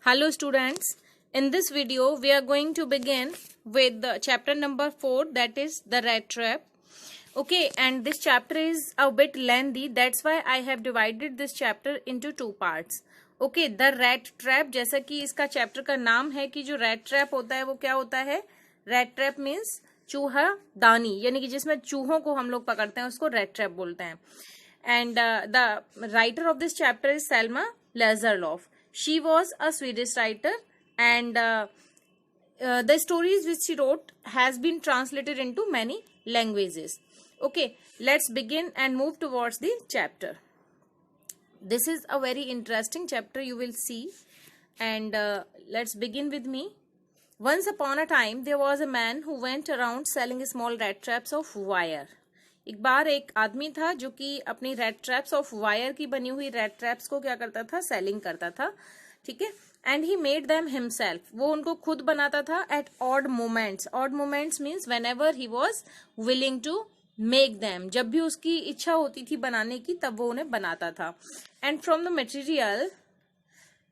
Hello students, in this video we are going to begin with the chapter number 4, that is the rat trap. Okay, and this chapter is a bit lengthy, that's why I have divided this chapter into two parts. Okay, the rat trap, जैसा कि इसका chapter का नाम है कि जो rat trap होता है वो क्या होता है. rat trap means चूहा दानी, यानी कि जिसमें चूहों को हम लोग पकड़ते हैं उसको rat trap बोलते हैं. And the writer of this chapter is Selma Lagerlöf. She was a Swedish writer, and the stories which she wrote has been translated into many languages. Okay, let's begin and move towards the chapter. This is a very interesting chapter, you will see, and let's begin with me. Once upon a time, there was a man who went around selling small rat traps of wire. एक बार एक आदमी था जो कि अपनी red traps of wire की बनी हुई रेड ट्रैप्स को क्या करता था, सेलिंग करता था. ठीक है. And he made them himself, वो उनको खुद बनाता था at odd moments. Odd moments means whenever he was willing to make them, जब भी उसकी इच्छा होती थी बनाने की तब वो उन्हें बनाता था. And from the material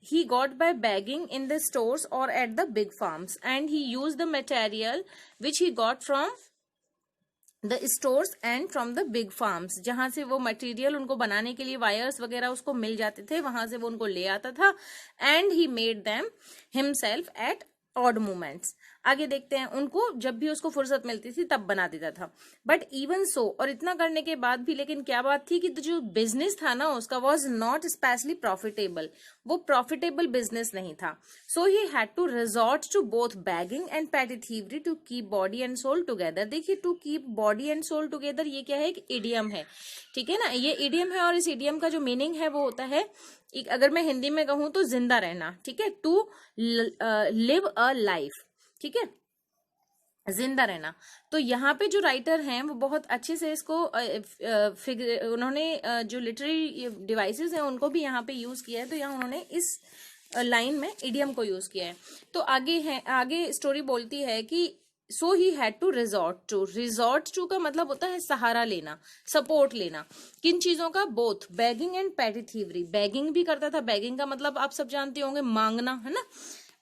he got by begging in the stores or at the big farms, and he used the material which he got from the stores and from the big farms, जहां से वो material उनको बनाने के लिए wires वगैरह उसको मिल जाते थे, वहां से वो उनको ले आता था. And he made them himself at odd moments. आगे देखते हैं, उनको जब भी उसको फुर्सत मिलती थी तब बना देता था. बट इवन सो, और इतना करने के बाद भी, लेकिन क्या बात थी कि जो बिजनेस था ना उसका वॉज नॉट स्पेशली प्रॉफिटेबल, वो प्रॉफिटेबल बिजनेस नहीं था. So he had to resort to both begging and petty thievery to keep body and soul together. देखिए, to keep body and soul together ये क्या है, एक इडियम है. ठीक है ना, ये इडियम है, और इस इडियम का जो मीनिंग है वो होता है, अगर मैं हिंदी में कहूं तो जिंदा रहना. ठीक है, टू लिव अ लाइफ. ठीक है, जिंदा रहना. तो यहाँ पे जो राइटर हैं वो बहुत अच्छे से इसको उन्होंने जो लिटरेरी डिवाइसेस हैं उनको भी यहाँ पे यूज किया है. तो यहाँ उन्होंने इस लाइन में इडियम को यूज किया है. तो आगे स्टोरी बोलती है कि so he had to resort to का मतलब होता है सहारा लेना, सपोर्ट लेना. किन चीजों का, both begging and petty thievery. Begging भी करता था, बेगिंग का मतलब आप सब जानते होंगे, मांगना, है ना.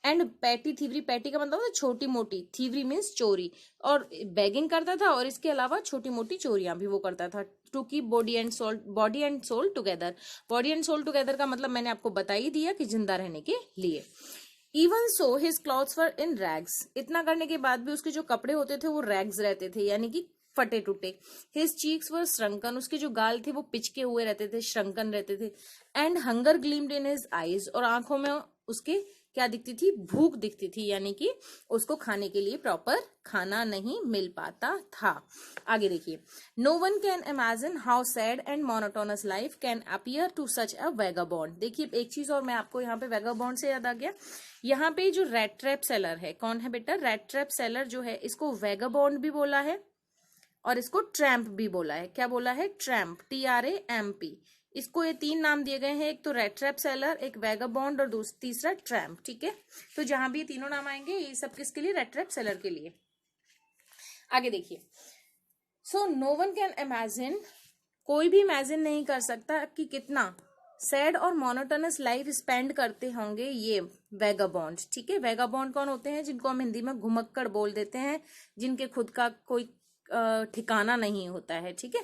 एंड पैटी थीवरी, पैटी का मतलब होता है छोटी मोटी, थीवरी मीन्स चोरी, और बेगिंग करता था, और इसके अलावा छोटी मोटी चोरियां भी वो करता था. To keep body and soul together. Body and soul together का मतलब मैंने आपको बता ही दिया कि जिंदा रहने के लिए. इवन सो हिज क्लॉथ्स वर इन रैग्स. इतना करने के बाद भी उसके जो कपड़े होते थे वो रैग्स रहते थे, यानी कि फटे टूटे. हिज चीक्स वर श्रंकन, उसके जो गाल थे वो पिचके हुए रहते थे, श्रंकन रहते थे. And hunger gleamed in his eyes, और आंखों में उसके क्या दिखती थी, भूख दिखती थी, यानी कि उसको खाने के लिए प्रॉपर खाना नहीं मिल पाता था. आगे देखिए, no one can imagine how sad and monotonous life can appear to such a vagabond. देखिए, एक चीज और मैं आपको यहाँ पे वैगाबॉन्ड से याद आ गया. यहाँ पे जो रेड ट्रैप सेलर है, कौन है बेटा, रेड ट्रैप सेलर जो है, इसको वैगाबॉन्ड भी बोला है और इसको ट्रैम्प भी बोला है. क्या बोला है, ट्रैम्प, TRAMP. इसको ये तीन नाम दिए गए हैं, एक तो रेड ट्रैप सेलर, एक वैगाबॉन्ड, और तीसरा ट्रैम्प. ठीक है, तो जहां भी ये तीनों नाम आएंगे ये सब किसके लिए, रेड ट्रैप सेलर के लिए. आगे देखिए, so no one can imagine, कोई भी इमेजिन नहीं कर सकता कि कितना सैड और मोनोटोनस लाइफ स्पेंड करते होंगे ये वैगाबॉन्ड. ठीक है, वैगाबॉन्ड कौन होते हैं, जिनको हम हिंदी में घुमक्कड़ बोल देते हैं, जिनके खुद का कोई ठिकाना नहीं होता है. ठीक है,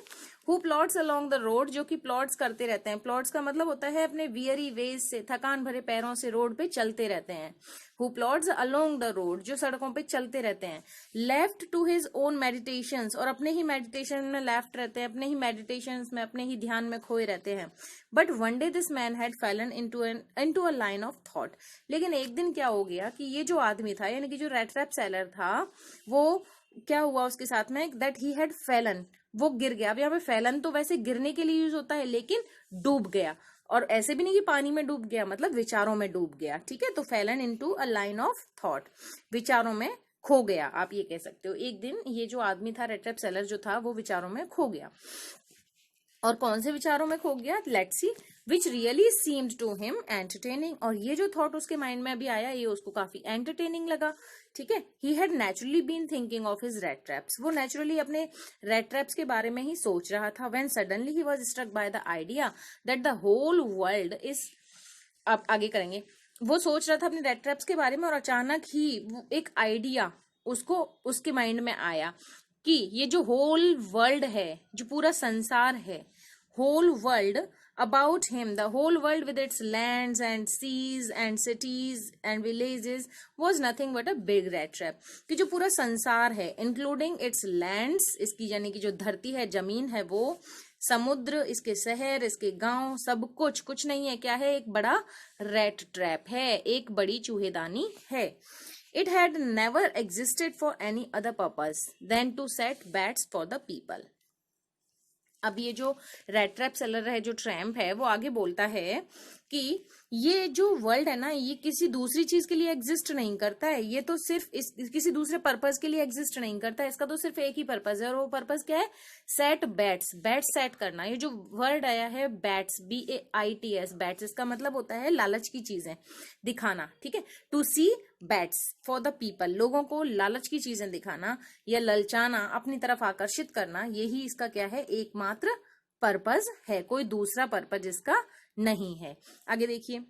who plods along the road, जो कि प्लॉट्स करते रहते हैं. प्लॉट्स का मतलब होता है अपने वियरी वेज से, थकान भरे पैरों से रोड पे चलते रहते हैं. Who plods along the road, जो सड़कों पे चलते रहते हैं. Left to his own meditations, और अपने ही मेडिटेशन में लेफ्ट रहते हैं, अपने ही मेडिटेशंस में, अपने ही ध्यान में खोए रहते हैं. But one day this man had Fallon into a line of thought. लेकिन एक दिन क्या हो गया कि ये जो आदमी था, यानी कि जो रेड ट्रैप सेलर था, वो क्या हुआ उसके साथ में, दैट ही हैड फैलन, वो गिर गया. अब यहाँ पे फैलन तो वैसे गिरने के लिए यूज होता है, लेकिन डूब गया, और ऐसे भी नहीं कि पानी में डूब गया, मतलब विचारों में डूब गया. ठीक है, तो Fallon into a line of thought, विचारों में खो गया, आप ये कह सकते हो. एक दिन ये जो आदमी था, रेड ट्रैप सेलर जो था, वो विचारों में खो गया. और कौन से विचारों में खो गया, let's see. Which really seemed to him entertaining, और ये जो थॉट उसके माइंड में अभी आया ये उसको काफी एंटरटेनिंग लगा. ठीक है, he had naturally been thinking of his rat traps, वो नेचुरली अपने रेड ट्रैप्स के बारे में ही सोच रहा था. When suddenly he was struck by the idea that the whole world is, अब आगे करेंगे, वो सोच रहा था अपने रेट ट्रैप्स के बारे में, और अचानक ही वो एक आइडिया उसको उसके माइंड में आया कि ये जो होल वर्ल्ड है, जो पूरा संसार है, whole world about him, the whole world with its lands and seas and cities and villages was nothing but a big rat trap. कि जो पूरा संसार है including its lands, इसकी यानी कि जो धरती है, जमीन है, वो समुद्र, इसके शहर, इसके गांव, सब कुछ नहीं है, क्या है, एक बड़ा रैट ट्रैप है, एक बड़ी चूहेदानी है. It had never existed for any other purpose than to set bats for the people. अब ये जो रेट ट्रैप सेलर है, जो ट्रैम्प है, वो आगे बोलता है कि ये जो वर्ल्ड है ना, ये किसी दूसरी चीज के लिए एग्जिस्ट नहीं करता है, ये तो सिर्फ किसी दूसरे पर्पस के लिए एग्जिस्ट नहीं करता है, इसका तो सिर्फ एक ही पर्पस है, और वो पर्पस क्या है, सेट बैट्स, बैट्स सेट करना. ये जो वर्ड आया है बैट्स, BAITS, बैट्स, इसका मतलब होता है लालच की चीजें दिखाना. ठीक है, to see baits for the people, लोगों को लालच की चीजें दिखाना या ललचाना, अपनी तरफ आकर्षित करना, यही इसका क्या है, एकमात्र पर्पस है, कोई दूसरा पर्पस इसका नहीं है. आगे देखिए,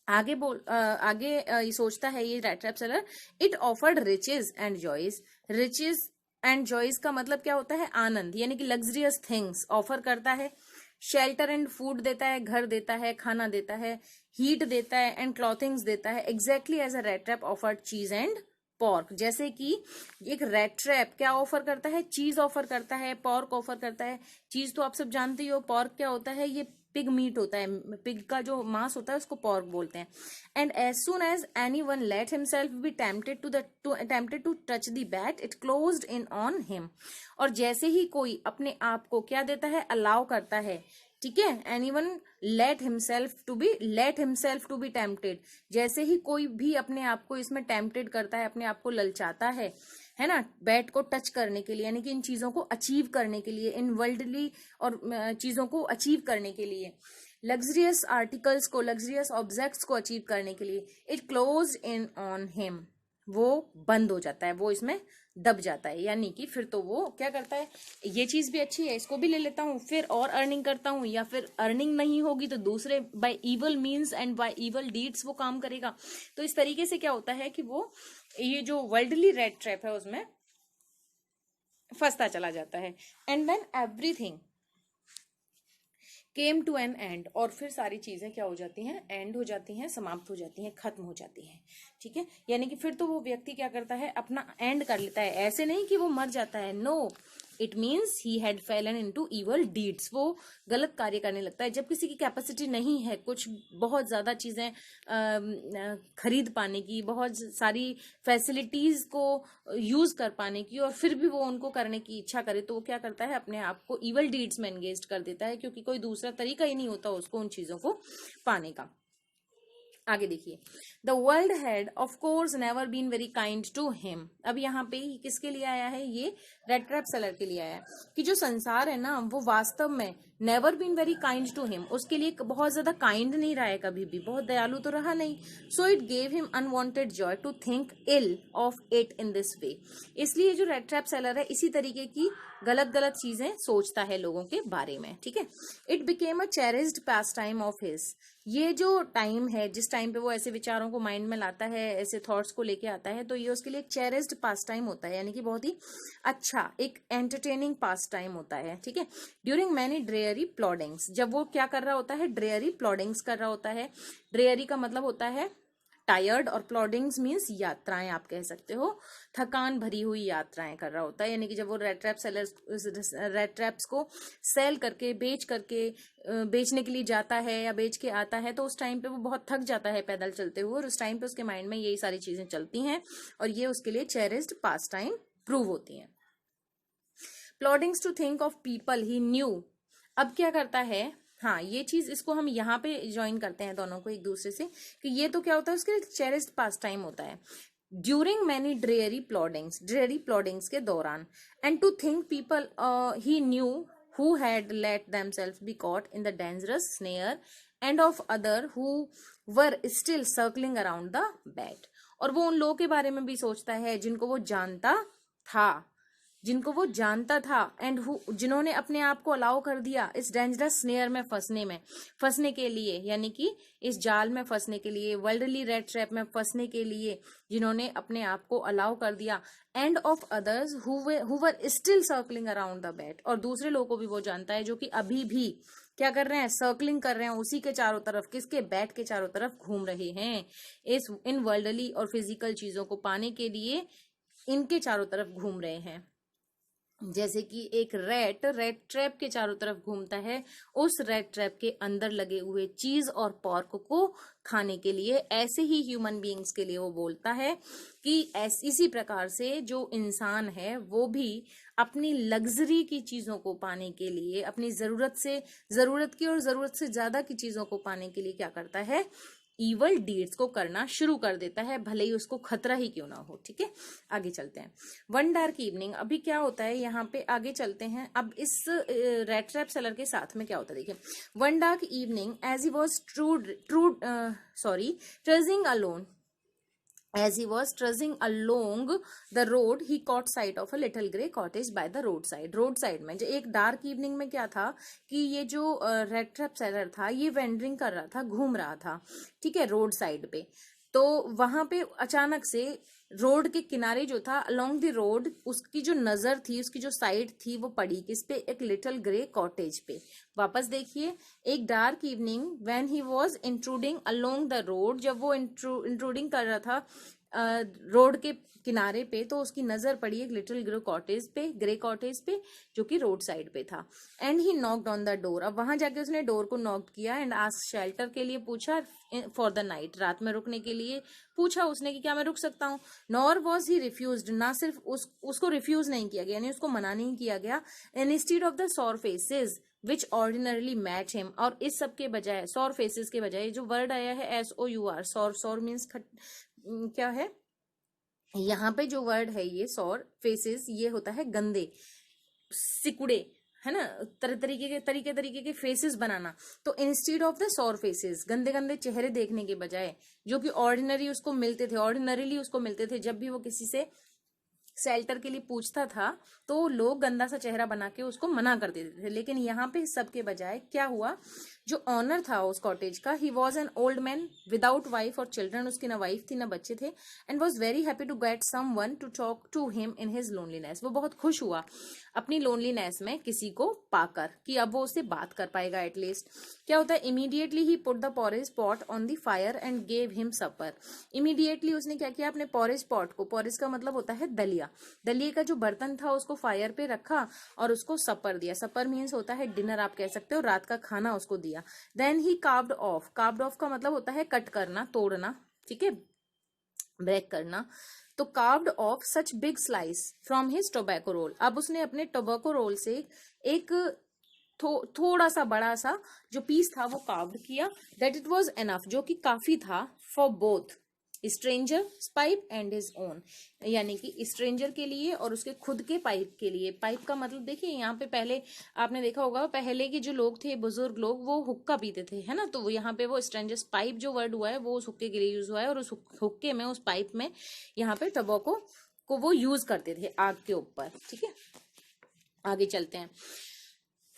आगे ये सोचता है ये rat trap seller, it offered riches and joys. Riches and joys का मतलब क्या होता है, आनंद, यानी कि लग्जरियस थिंग्स ऑफर करता है. शेल्टर एंड फूड देता है, घर देता है, खाना देता है, हीट देता है, एंड क्लॉथिंग्स देता है, exactly as a rat trap offered cheese and pork. जैसे कि एक रेट ट्रैप क्या ऑफर करता है, चीज ऑफर करता है, पॉर्क ऑफर करता है. चीज तो आप सब जानते ही हो, पॉर्क क्या होता है, ये पिग मीट होता है, पिग का जो मांस होता है उसको पॉर्क बोलते हैं. And as soon as anyone let himself be tempted to touch the bait, it closed in on him. और जैसे ही कोई अपने आप को क्या देता है, अलाउ करता है, ठीक है, anyone let himself to be tempted, जैसे ही कोई भी अपने आप को इसमें टेम्पटेड करता है, अपने आप को ललचाता है ना, बैट को टच करने के लिए, यानी कि इन चीजों को अचीव करने के लिए, इन वर्ल्डली और चीजों को अचीव करने के लिए, लग्जरियस आर्टिकल्स को, लग्जरियस ऑब्जेक्ट्स को अचीव करने के लिए, it close in on him, वो बंद हो जाता है, वो इसमें दब जाता है. यानी कि फिर तो वो क्या करता है, ये चीज भी अच्छी है, इसको भी ले लेता हूं, फिर और अर्निंग करता हूं, या फिर अर्निंग नहीं होगी तो दूसरे by evil means and by evil deeds वो काम करेगा. तो इस तरीके से क्या होता है कि वो ये जो वर्ल्डली रेट ट्रैप है उसमें फंसता चला जाता है. And then everything came to an end, और फिर सारी चीजें क्या हो जाती हैं, एंड हो जाती हैं, समाप्त हो जाती हैं, खत्म हो जाती हैं. ठीक है, यानी कि फिर तो वो व्यक्ति क्या करता है, अपना एंड कर लेता है. ऐसे नहीं कि वो मर जाता है, no, it means he had fallen into evil deeds, वो गलत कार्य करने लगता है. जब किसी की कैपेसिटी नहीं है कुछ बहुत ज्यादा चीजें खरीद पाने की, बहुत सारी फैसिलिटीज को यूज कर पाने की, और फिर भी वो उनको करने की इच्छा करे, तो वो क्या करता है, अपने आप को इवल डीड्स में एंगेज कर देता है, क्योंकि कोई दूसरा तरीका ही नहीं होता उसको उन चीजों को पाने का. आगे देखिए, the world had of course never been very kind to him. अब यहाँ पे किसके लिए आया है, ये रेट ट्रैप सेलर के लिए आया है, कि जो संसार है ना, वो वास्तव में never been very kind to him, उसके लिए बहुत ज्यादा काइंड नहीं रहा है, कभी भी बहुत दयालु तो रहा नहीं. So it gave him unwonted joy to think ill of it in this way. इसलिए जो रेट ट्रैप सेलर है इसी तरीके की गलत चीजें सोचता है लोगों के बारे में. ठीक है, it became a cherished pass time of his. ये जो टाइम है, जिस टाइम पे वो ऐसे विचारों को माइंड में लाता है, ऐसे थॉट्स को लेके आता है, तो ये उसके लिए एक चेरिस्ड पास टाइम होता है, यानी कि बहुत ही अच्छा, एक एंटरटेनिंग पास टाइम होता है. ठीक है, ड्यूरिंग मैनी ड्रेयरी प्लॉडिंग्स, जब वो क्या कर रहा होता है, ड्रेयरी प्लॉडिंग्स कर रहा होता है. ड्रेयरी का मतलब होता है टायर्ड, और प्लॉडिंग्स मीन्स यात्राएं, आप कह सकते हो थकान भरी हुई यात्राएं कर रहा होता है. यानी कि जब वो rate trap sellers rate traps को सेल करके बेचने के लिए जाता है या बेच के आता है, तो उस टाइम पे वो बहुत थक जाता है पैदल चलते हुए, और उस टाइम पे उसके माइंड में यही सारी चीजें चलती हैं, और ये उसके लिए चेरिस्ड पास टाइम प्रूव होती हैं. Ploddings to think of people he knew. अब क्या करता है, हाँ, ये चीज इसको हम यहाँ पे ज्वाइन करते हैं दोनों को एक दूसरे से, कि ये तो क्या होता है, उसके चेरिस्ड पास टाइम होता है. ड्यूरिंग मैनी ड्रेयरी प्लॉडिंग्स के दौरान, and to think people he knew who had let themselves be caught in the dangerous snare, and of other who were still circling around the bait. और वो उन लोगों के बारे में भी सोचता है जिनको वो जानता था, जिनको वो जानता था एंड जिन्होंने अपने आप को अलाउ कर दिया इस डेंजरस स्नेयर में फंसने के लिए, यानी कि इस जाल में फंसने के लिए, वर्ल्डली रेट ट्रैप में फंसने के लिए जिन्होंने अपने आप को अलाउ कर दिया, end of others who were still circling around the bed, और दूसरे लोगों को भी वो जानता है जो कि अभी भी क्या कर रहे हैं, सर्कलिंग कर रहे हैं उसी के चारों तरफ, किसके, बेड के चारों तरफ घूम रहे हैं, इन वर्ल्डली और फिजिकल चीजों को पाने के लिए इनके चारों तरफ घूम रहे हैं। जैसे कि एक रेट ट्रैप के चारों तरफ घूमता है, उस रेट ट्रैप के अंदर लगे हुए चीज और पॉर्क को खाने के लिए, ऐसे ही ह्यूमन बीइंग्स के लिए वो बोलता है कि इसी प्रकार से जो इंसान है वो भी अपनी लग्जरी की चीजों को पाने के लिए, अपनी जरूरत की और जरूरत से ज्यादा की चीजों को पाने के लिए क्या करता है, ईवल डीड्स को करना शुरू कर देता है, भले ही उसको खतरा ही क्यों ना हो। ठीक है, आगे चलते हैं। वन डार्क इवनिंग, अभी क्या होता है यहाँ पे, आगे चलते हैं। अब इस रेट ट्रैप सेलर के साथ में क्या होता है, देखिए, one dark evening as he was trudging alone, as he was trudging along the road he caught sight of a little grey cottage by the roadside में जो एक डार्क इवनिंग में क्या था कि ये जो रेड ट्रैप सेलर था ये वेंडरिंग कर रहा था, घूम रहा था, ठीक है, रोड साइड पे। तो वहां पे अचानक से रोड के किनारे जो था, अलोंग द रोड, उसकी जो नजर थी, उसकी जो साइड थी, वो पड़ी किस पे, एक लिटिल ग्रे कॉटेज पे। वापस देखिए, एक dark evening when he was intruding along the road, जब वो इंट्रूडिंग कर रहा था रोड के किनारे पे, तो उसकी नजर पड़ी एक लिटिल ग्रे कॉटेज पे जो कि रोड साइड पे था। And he knocked on the door, अब वहां जाके उसने डोर को नॉक किया, एंड आस्क्ड शेल्टर के लिए पूछा, फॉर द नाइट, रात में रुकने के लिए पूछा उसने कि क्या मैं रुक सकता हूँ। नॉर वॉज ही रिफ्यूज्ड, ना सिर्फ उसको रिफ्यूज नहीं किया गया, यानी उसको मना नहीं किया गया। Instead of the sour faces which ordinarily match him, और इस सब के बजाय, सॉर फेसेस के बजाय जो वर्ड आया है SOUR, सॉर मीन्स क्या है, यहाँ पे जो वर्ड है ये सॉर फेसेस, ये होता है गंदे, सिकुड़े, है ना, तरीके के फेसेस बनाना। तो instead of the sour faces, गंदे चेहरे देखने के बजाय, जो कि ऑर्डिनरली उसको मिलते थे जब भी वो किसी से शेल्टर के लिए पूछता था, तो लोग गंदा सा चेहरा बना के उसको मना कर देते थे। लेकिन यहाँ पे सब के बजाय क्या हुआ, जो ऑनर था उस कॉटेज का, he was an old man without wife और चिल्ड्रन, उसकी ना वाइफ थी ना बच्चे थे, and was very happy to get someone to talk to him in his loneliness, वो बहुत खुश हुआ अपनी लोनलीनेस में किसी को पाकर कि अब वो उससे बात कर पाएगा एटलीस्ट। क्या होता है, immediately he put the porridge pot on the fire and gave him supper, immediately उसने क्या किया, अपने पॉरेज पॉट को, पॉरेज का मतलब होता है दलिए का जो बर्तन था उसको फायर पे रखा और उसको सपर दिया, सपर मीन्स होता है डिनर आप कह सकते हो, रात का खाना उसको दिया। देन ही कार्व्ड ऑफ का मतलब होता है कट करना, तोड़ना, ठीक है, ब्रेक करना। तो carved off such big slice from his tobacco roll, अब उसने अपने टोबैको रोल से एक थोड़ा सा बड़ा सा जो पीस था वो कार्व्ड किया, दैट इट वाज एनफ, जो कि काफी था, for both stranger pipe and his own, यानी कि स्ट्रेंजर के लिए और उसके खुद के पाइप के लिए। पाइप का मतलब देखिए, यहाँ पे पहले आपने देखा होगा, पहले के जो लोग थे, बुजुर्ग लोग, वो हुक्का पीते थे, है ना, तो यहाँ पे वो स्ट्रेंजर्स पाइप जो वर्ड हुआ है वो उस हुक्के के लिए यूज हुआ है, और उस हुक्के में, उस पाइप में यहाँ पे टबैको को वो यूज करते थे आग के ऊपर। ठीक है, आगे चलते हैं।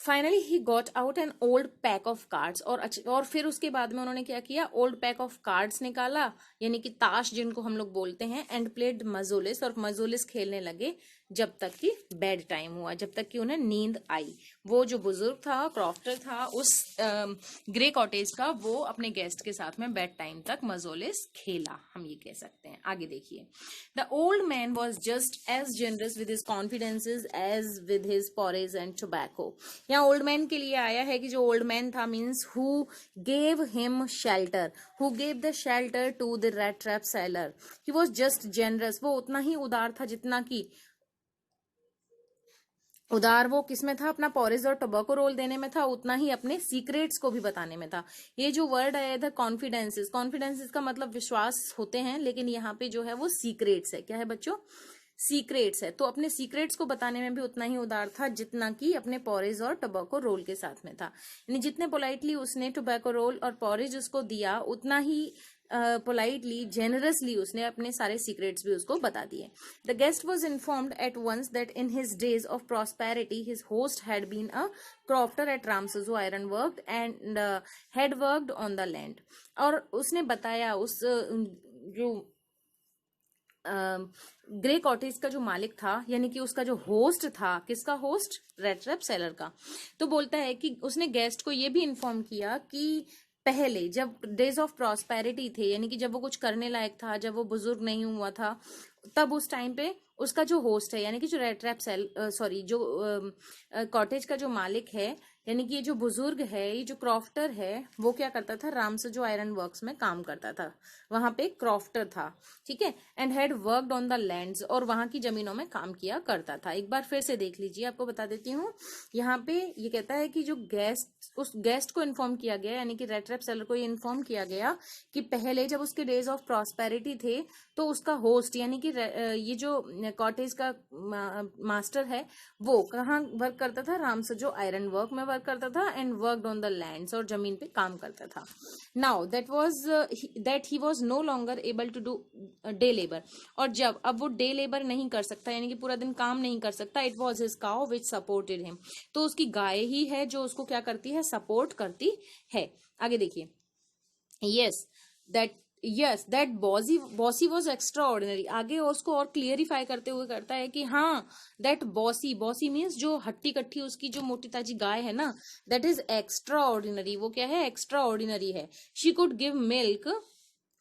Finally he got out an old pack of cards, और फिर उसके बाद में उन्होंने क्या किया, ओल्ड पैक ऑफ कार्ड्स निकाला, यानी कि ताश जिनको हम लोग बोलते हैं, एंड प्लेड मजोलिस, और मजोलिस खेलने लगे जब तक कि बेड टाइम हुआ, जब तक कि उन्हें नींद आई। वो जो बुजुर्ग था, क्रॉफ्टर था उस ग्रे कॉटेज का, वो अपने गेस्ट के साथ में बेड टाइम तक मजोलिस खेला, हम ये कह सकते हैं। आगे देखिए, the old man was just as generous with his confidences as with his porridge and tobacco. यहाँ ओल्ड मैन के लिए आया है कि जो ओल्ड मैन था means who gave him shelter, who gave the shelter to the rat trap seller, he was just generous, वो उतना ही उदार था जितना कि उदार वो किसमें था, अपना पॉरेज और टोबैको रोल देने में था, उतना ही अपने सीक्रेट्स को भी बताने में था। ये जो वर्ड है इधर कॉन्फिडेंसेस, कॉन्फिडेंसेस का मतलब विश्वास होते हैं, लेकिन यहाँ पे जो है वो सीक्रेट्स है। क्या है बच्चों, सीक्रेट्स है। तो अपने सीक्रेट्स को बताने में भी उतना ही उदार था जितना कि अपने पॉरेज और टोबैको रोल के साथ में था, यानी जितने पोलाइटली उसने टोबैको रोल और पॉरेज उसको दिया, उतना ही पोलाइटली जेनरसली उसने अपने सारे सीक्रेट्स भी उसको बता दिए. The guest was informed at once that in his days of prosperity his host had been a crofter at Ramsjo iron work and had worked on the land. और उसने बताया उस जो ग्रे कॉटेज का जो मालिक था, यानी कि उसका जो होस्ट था, किसका होस्ट, रेड ट्रैप सेलर का, तो बोलता है कि उसने गेस्ट को ये भी इन्फॉर्म किया कि पहले जब डेज ऑफ प्रॉस्पेरिटी थे, यानी कि जब वो कुछ करने लायक था, जब वो बुजुर्ग नहीं हुआ था, तब उस टाइम पे उसका जो होस्ट है, यानी कि जो रेड ट्रैप जो कॉटेज का जो मालिक है, यानी कि ये जो बुजुर्ग है, ये जो क्रॉफ्टर है, वो क्या करता था, रामसजो आयरन वर्क्स में काम करता था, वहां पे क्रॉफ्टर था, ठीक है. And had worked on the lands, और वहां की जमीनों में काम किया करता था. एक बार फिर से देख लीजिए, आपको बता देती हूँ. यहाँ पे ये कहता है कि जो उस गेस्ट को इन्फॉर्म किया गया, यानी कि रेड ट्रैप सेलर को ये इन्फॉर्म किया गया कि पहले जब उसके डेज ऑफ प्रॉस्पेरिटी थे, तो उसका होस्ट यानी कि ये जो कॉटेज का मास्टर है, वो कहाँ वर्क करता था, रामसजो आयरन वर्क में वर्क करता था, and worked on the lands, और जमीन पे काम करता था. Now that he was no longer able to do day labour, और जब अब वो डे लेबर नहीं कर सकता, यानी कि पूरा दिन काम नहीं कर सकता, it was his cow which supported him, तो उसकी गाय ही है जो उसको क्या करती है, सपोर्ट करती है. आगे देखिए. That bossy was extra ordinary. आगे और उसको और क्लियरिफाई करते हुए करता है कि हाँ, दैट बॉसी मीन्स जो हट्टी कट्टी उसकी जो मोटी ताजी गाय है ना, दैट इज एक्स्ट्रा ऑर्डिनरी. वो क्या है, एक्स्ट्रा ऑर्डिनरी है. She could give milk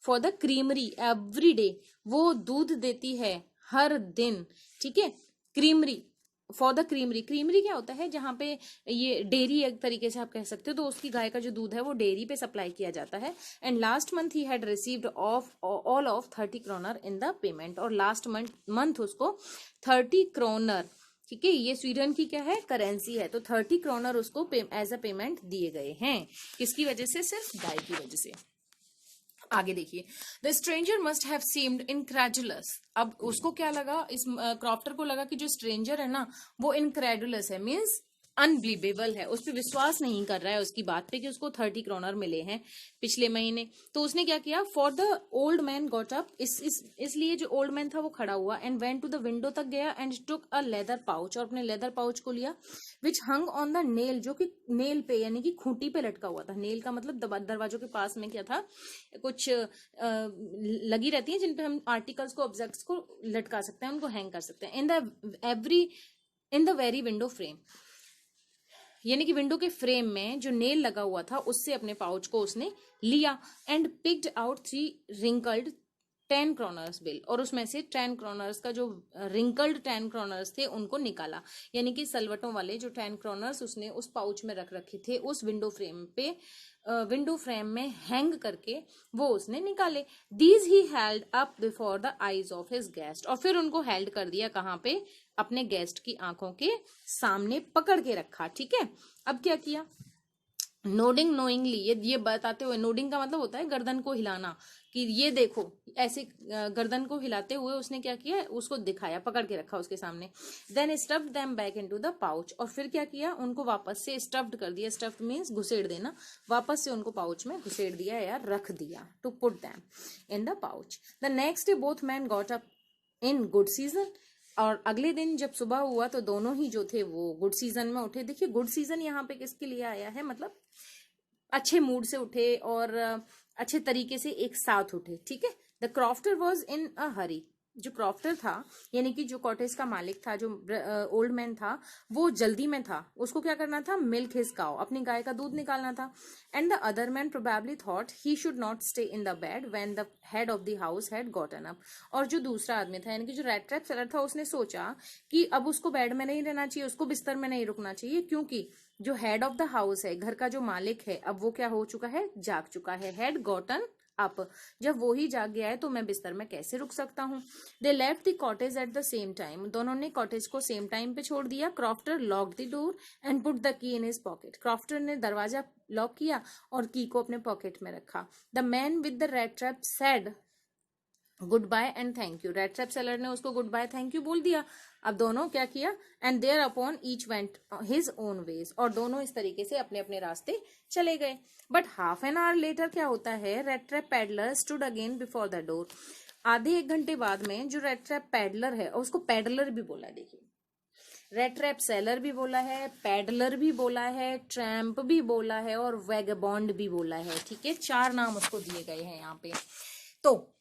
for the creamery every day. वो दूध देती है हर दिन, ठीक है. Creamery, for the creamery. Creamery क्या होता है, जहां पे ये डेयरी एक तरीके से आप कह सकते हो, तो उसकी गाय का जो दूध है वो डेयरी पे सप्लाई किया जाता है. And last month he had received all of 30 kronor in the payment, और लास्ट मंथ उसको 30 क्रोनर, ठीक है, ये स्वीडन की क्या है, करेंसी है, तो 30 क्रोनर उसको एज अ पेमेंट दिए गए हैं. किसकी वजह से, सिर्फ गाय की वजह से. आगे देखिए. The stranger must have seemed incredulous. अब उसको क्या लगा, इस क्रॉफ्टर को लगा कि जो स्ट्रेंजर है ना, वो इनक्रेडुलस है, मीन्स अनबिलीवेबल है, उस पर विश्वास नहीं कर रहा है उसकी बात पे कि उसको 30 क्रोनर मिले हैं पिछले महीने. तो उसने क्या किया, for the old man got up, इसलिए जो ओल्ड मैन था वो खड़ा हुआ, and went to the window तक गया, and took a leather pouch, और अपने लेदर पाउच को लिया, which hung on the nail, जो कि नेल पे यानी कि खूंटी पे लटका हुआ था. नेल का मतलब दरवाजों के पास में क्या था, कुछ लगी रहती है जिनपे हम आर्टिकल्स को, ऑब्जेक्ट्स को लटका सकते हैं, उनको हैंग कर सकते हैं. In the very window frame, यानी कि विंडो के फ्रेम में जो नेल लगा हुआ था, उससे अपने पाउच को उसने लिया. And picked out 3 wrinkled 10 kroners bill, और उसमें से 10 क्रोनर्स का जो रिंकल्ड 10 क्रोनर्स थे उनको निकाला, यानी कि सलवटों वाले जो 10 क्रोनर्स उसने उस पाउच में रख रखे थे, उस विंडो फ्रेम में हैंग करके वो उसने निकाले. These he held up before the eyes of his guest, और फिर उनको हेल्ड कर दिया कहाँ पे, अपने गेस्ट की आंखों के सामने पकड़ के रखा, ठीक है. अब क्या किया, नोडिंग नोइंगली, ये बताते हुए, नोडिंग का मतलब होता है गर्दन को हिलाना, कि ये देखो, ऐसे गर्दन को हिलाते हुए उसने क्या किया, उसको दिखाया, पकड़ के रखा उसके सामने. Then stuffed them back into the pouch, और फिर क्या किया, उनको वापस से स्टफ्ड कर दिया. स्टफ्ड मीन्स घुसेड़ देना, वापस से उनको पाउच में घुसेड़ दिया या रख दिया, to put them in the pouch. The next day both man got up in good season, और अगले दिन जब सुबह हुआ तो दोनों ही जो थे वो गुड सीजन में उठे. देखिए, गुड सीजन यहाँ पे किसके लिए आया है, मतलब अच्छे मूड से उठे और अच्छे तरीके से एक साथ उठे, ठीक है. द क्रॉफ्टर वॉज इन अ हरी. जो क्रॉफ्टर था, यानी कि जो कॉटेज का मालिक था, जो ओल्ड मैन था, वो जल्दी में था. उसको क्या करना था, मिल्क हिज काउ, अपनी गाय का दूध निकालना था. And the other man probably thought he should not stay in the bed when the head of the house had gotten up. और जो दूसरा आदमी था, यानी कि जो रेड ट्रैप सेलर था, उसने सोचा कि अब उसको बेड में नहीं रहना चाहिए, उसको बिस्तर में नहीं रुकना चाहिए, क्योंकि जो हेड ऑफ द हाउस है, घर का जो मालिक है, अब वो क्या हो चुका है, जाग चुका है. हैड गॉटन अप, जब वो ही जाग गया है तो मैं बिस्तर में कैसे रुक सकता हूँ. They left the cottage at the same time, दोनों ने कॉटेज को सेम टाइम पे छोड़ दिया. Crofter locked the door and put the key in his pocket. Crofter ने दरवाजा लॉक किया और की को अपने पॉकेट में रखा. The man with the rat trap said goodbye and thank you. Rat trap seller ने उसको गुड बाय थैंक यू बोल दिया। अब दोनों क्या किया, and thereupon each went his own ways, और दोनों इस तरीके से अपने अपने रास्ते चले गए। But half an hour later क्या होता है, red trap peddler stood again before the door. आधे एक घंटे बाद में जो रेड ट्रैप पैडलर है, और उसको पैडलर भी बोला है, देखिए रेड ट्रैप सेलर भी बोला है, पैडलर भी बोला है, ट्रैम्प भी बोला है, और वैगबॉन्ड भी बोला है। ठीक है, 4 नाम उसको दिए गए हैं यहाँ पे। तो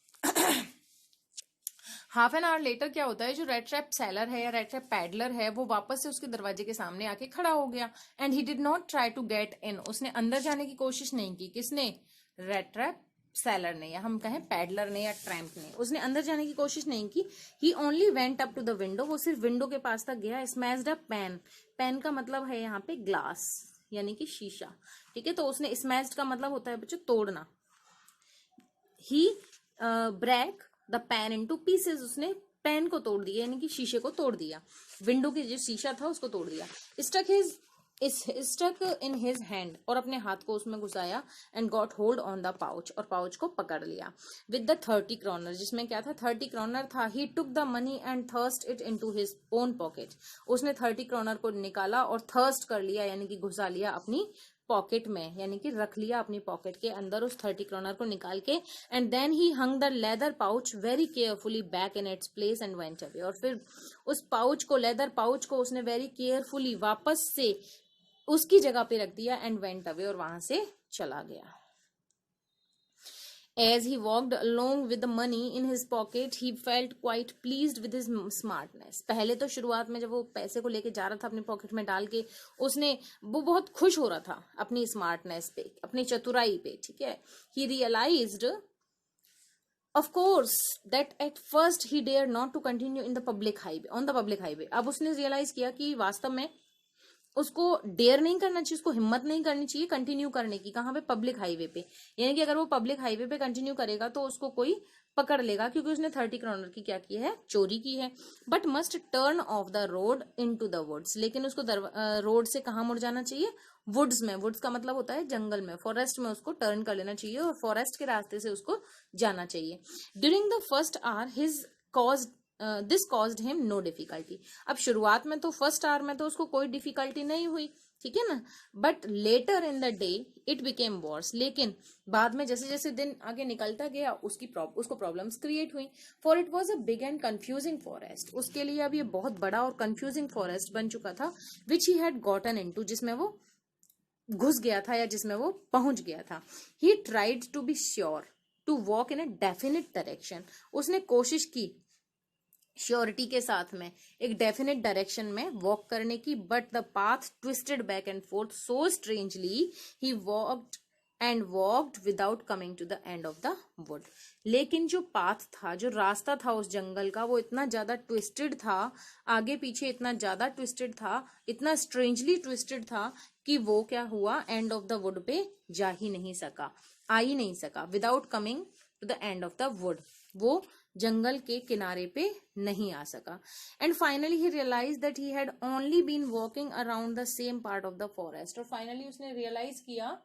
हाफ एन आवर लेटर क्या होता है, जो रेड ट्रैप सेलर है या रेड ट्रैप पैडलर है, वो वापस से उसके दरवाजे के सामने आके खड़ा हो गया। And he did not try to get in, उसने अंदर जाने की कोशिश नहीं की। किसने, रेड ट्रैप सेलर ने, या हम कहें पैडलर ने या ट्रैम्प ने, उसने अंदर जाने की कोशिश नहीं की। He only went up to the window, वो सिर्फ विंडो के पास तक गया। स्मैश्ड अ पेन, पेन का मतलब है यहाँ पे ग्लास यानी कि शीशा। ठीक है, तो उसने, स्मैश्ड का मतलब होता है बच्चों तोड़ना। He break the pane into pieces, उसने पेन को तोड़ दिया यानी कि शीशे को तोड़ दिया, विंडो के जो शीशा था उसको तोड़ दिया। स्टक इन हिज हैंड, और अपने हाथ को उसमें घुसाया। And got hold on the pouch, और पाउच को पकड़ लिया। विद द 30 क्रॉनर, जिसमें क्या था, 30 क्रॉनर था। He took the money and thrust it into his own pocket, उसने 30 क्रॉनर को निकाला और थर्स्ट कर लिया यानी कि घुसा लिया अपनी पॉकेट में, यानी कि रख लिया अपनी पॉकेट के अंदर उस 30 क्रॉनर को निकाल के। And then he hung the leather pouch very carefully back in its place and went away, और फिर उस पाउच को, लेदर पाउच को उसने वेरी केयरफुली वापस से उसकी जगह पे रख दिया। एंड वेंट अवे, और वहां से चला गया। As he walked along with the money in his pocket, he felt quite pleased with his smartness. पहले तो शुरुआत में जब वो पैसे को लेके जा रहा था अपने पॉकेट में डाल के, वो बहुत खुश हो रहा था अपनी स्मार्टनेस पे, अपनी चतुराई पे। ठीक है, he realized of course that at first he dared not to continue in the public highway, on the public highway. अब उसने रियलाइज किया कि वास्तव में उसको डेयर नहीं करना चाहिए, उसको हिम्मत नहीं करनी चाहिए कंटिन्यू करने की। कहाँ पे, पब्लिक हाईवे पे, यानी कि अगर वो पब्लिक हाईवे पे कंटिन्यू करेगा तो उसको कोई पकड़ लेगा, क्योंकि उसने 30 क्रॉनर की क्या की है, चोरी की है। But must turn off the road into the woods, लेकिन उसको रोड से कहाँ मुड़ जाना चाहिए, वुड्स में। वुड्स का मतलब होता है जंगल में, फॉरेस्ट में उसको टर्न कर लेना चाहिए, और फॉरेस्ट के रास्ते से उसको जाना चाहिए। During the first hour his cause this caused him no difficulty. अब शुरुआत में तो फर्स्ट आवर में तो उसको कोई डिफिकल्टी नहीं हुई, ठीक है ना। But later in the day it became worse, लेकिन बाद में जैसे जैसे दिन आगे निकलता गया उसको प्रॉब्लम्स क्रिएट हुई। For it was a big and confusing forest, उसके लिए अब ये बहुत बड़ा और कंफ्यूजिंग फॉरेस्ट बन चुका था। विच ही हैड गॉटन इनटू, जिसमें वो घुस गया था या जिसमें वो पहुंच गया था। He tried to be sure to walk in a definite direction, उसने कोशिश की श्योरिटी के साथ में एक डेफिनेट डायरेक्शन में वॉक करने की। But the path twisted back and forth so strangely he walked without coming to the end of the wood. लेकिन जो पाथ था, जो रास्ता था उस जंगल का, वो इतना ज्यादा ट्विस्टेड था, आगे पीछे इतना ज्यादा ट्विस्टेड था, इतना स्ट्रेंजली ट्विस्टेड था कि वो क्या हुआ, एंड ऑफ द वुड पे जा ही नहीं सका, आ ही नहीं सका। Without coming to the end of the wood, वो जंगल के किनारे पे नहीं आ सका। And finally he realize that he had only been walking around the same part of the forest, और फाइनली उसने रियलाइज किया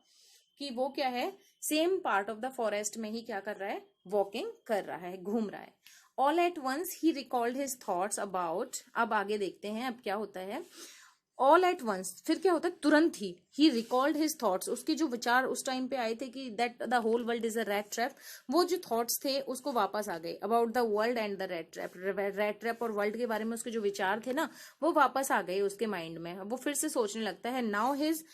कि वो क्या है, same part of the forest में ही क्या कर रहा है, वॉकिंग कर रहा है, घूम रहा है। All at once he recalled his thoughts about, अब आगे देखते हैं अब क्या होता है। ऑल एट वंस, फिर क्या होता है, तुरंत ही रिकॉल्ड हिज थॉट्स, उसके जो विचार उस टाइम पे आए थे कि that the whole world is a rat trap, वो जो थॉट्स थे उसको वापस आ गए। About the world and the rat trap, rat trap और वर्ल्ड के बारे में उसके जो विचार थे ना, वो वापस आ गए उसके माइंड में। वो फिर से सोचने लगता है। Now his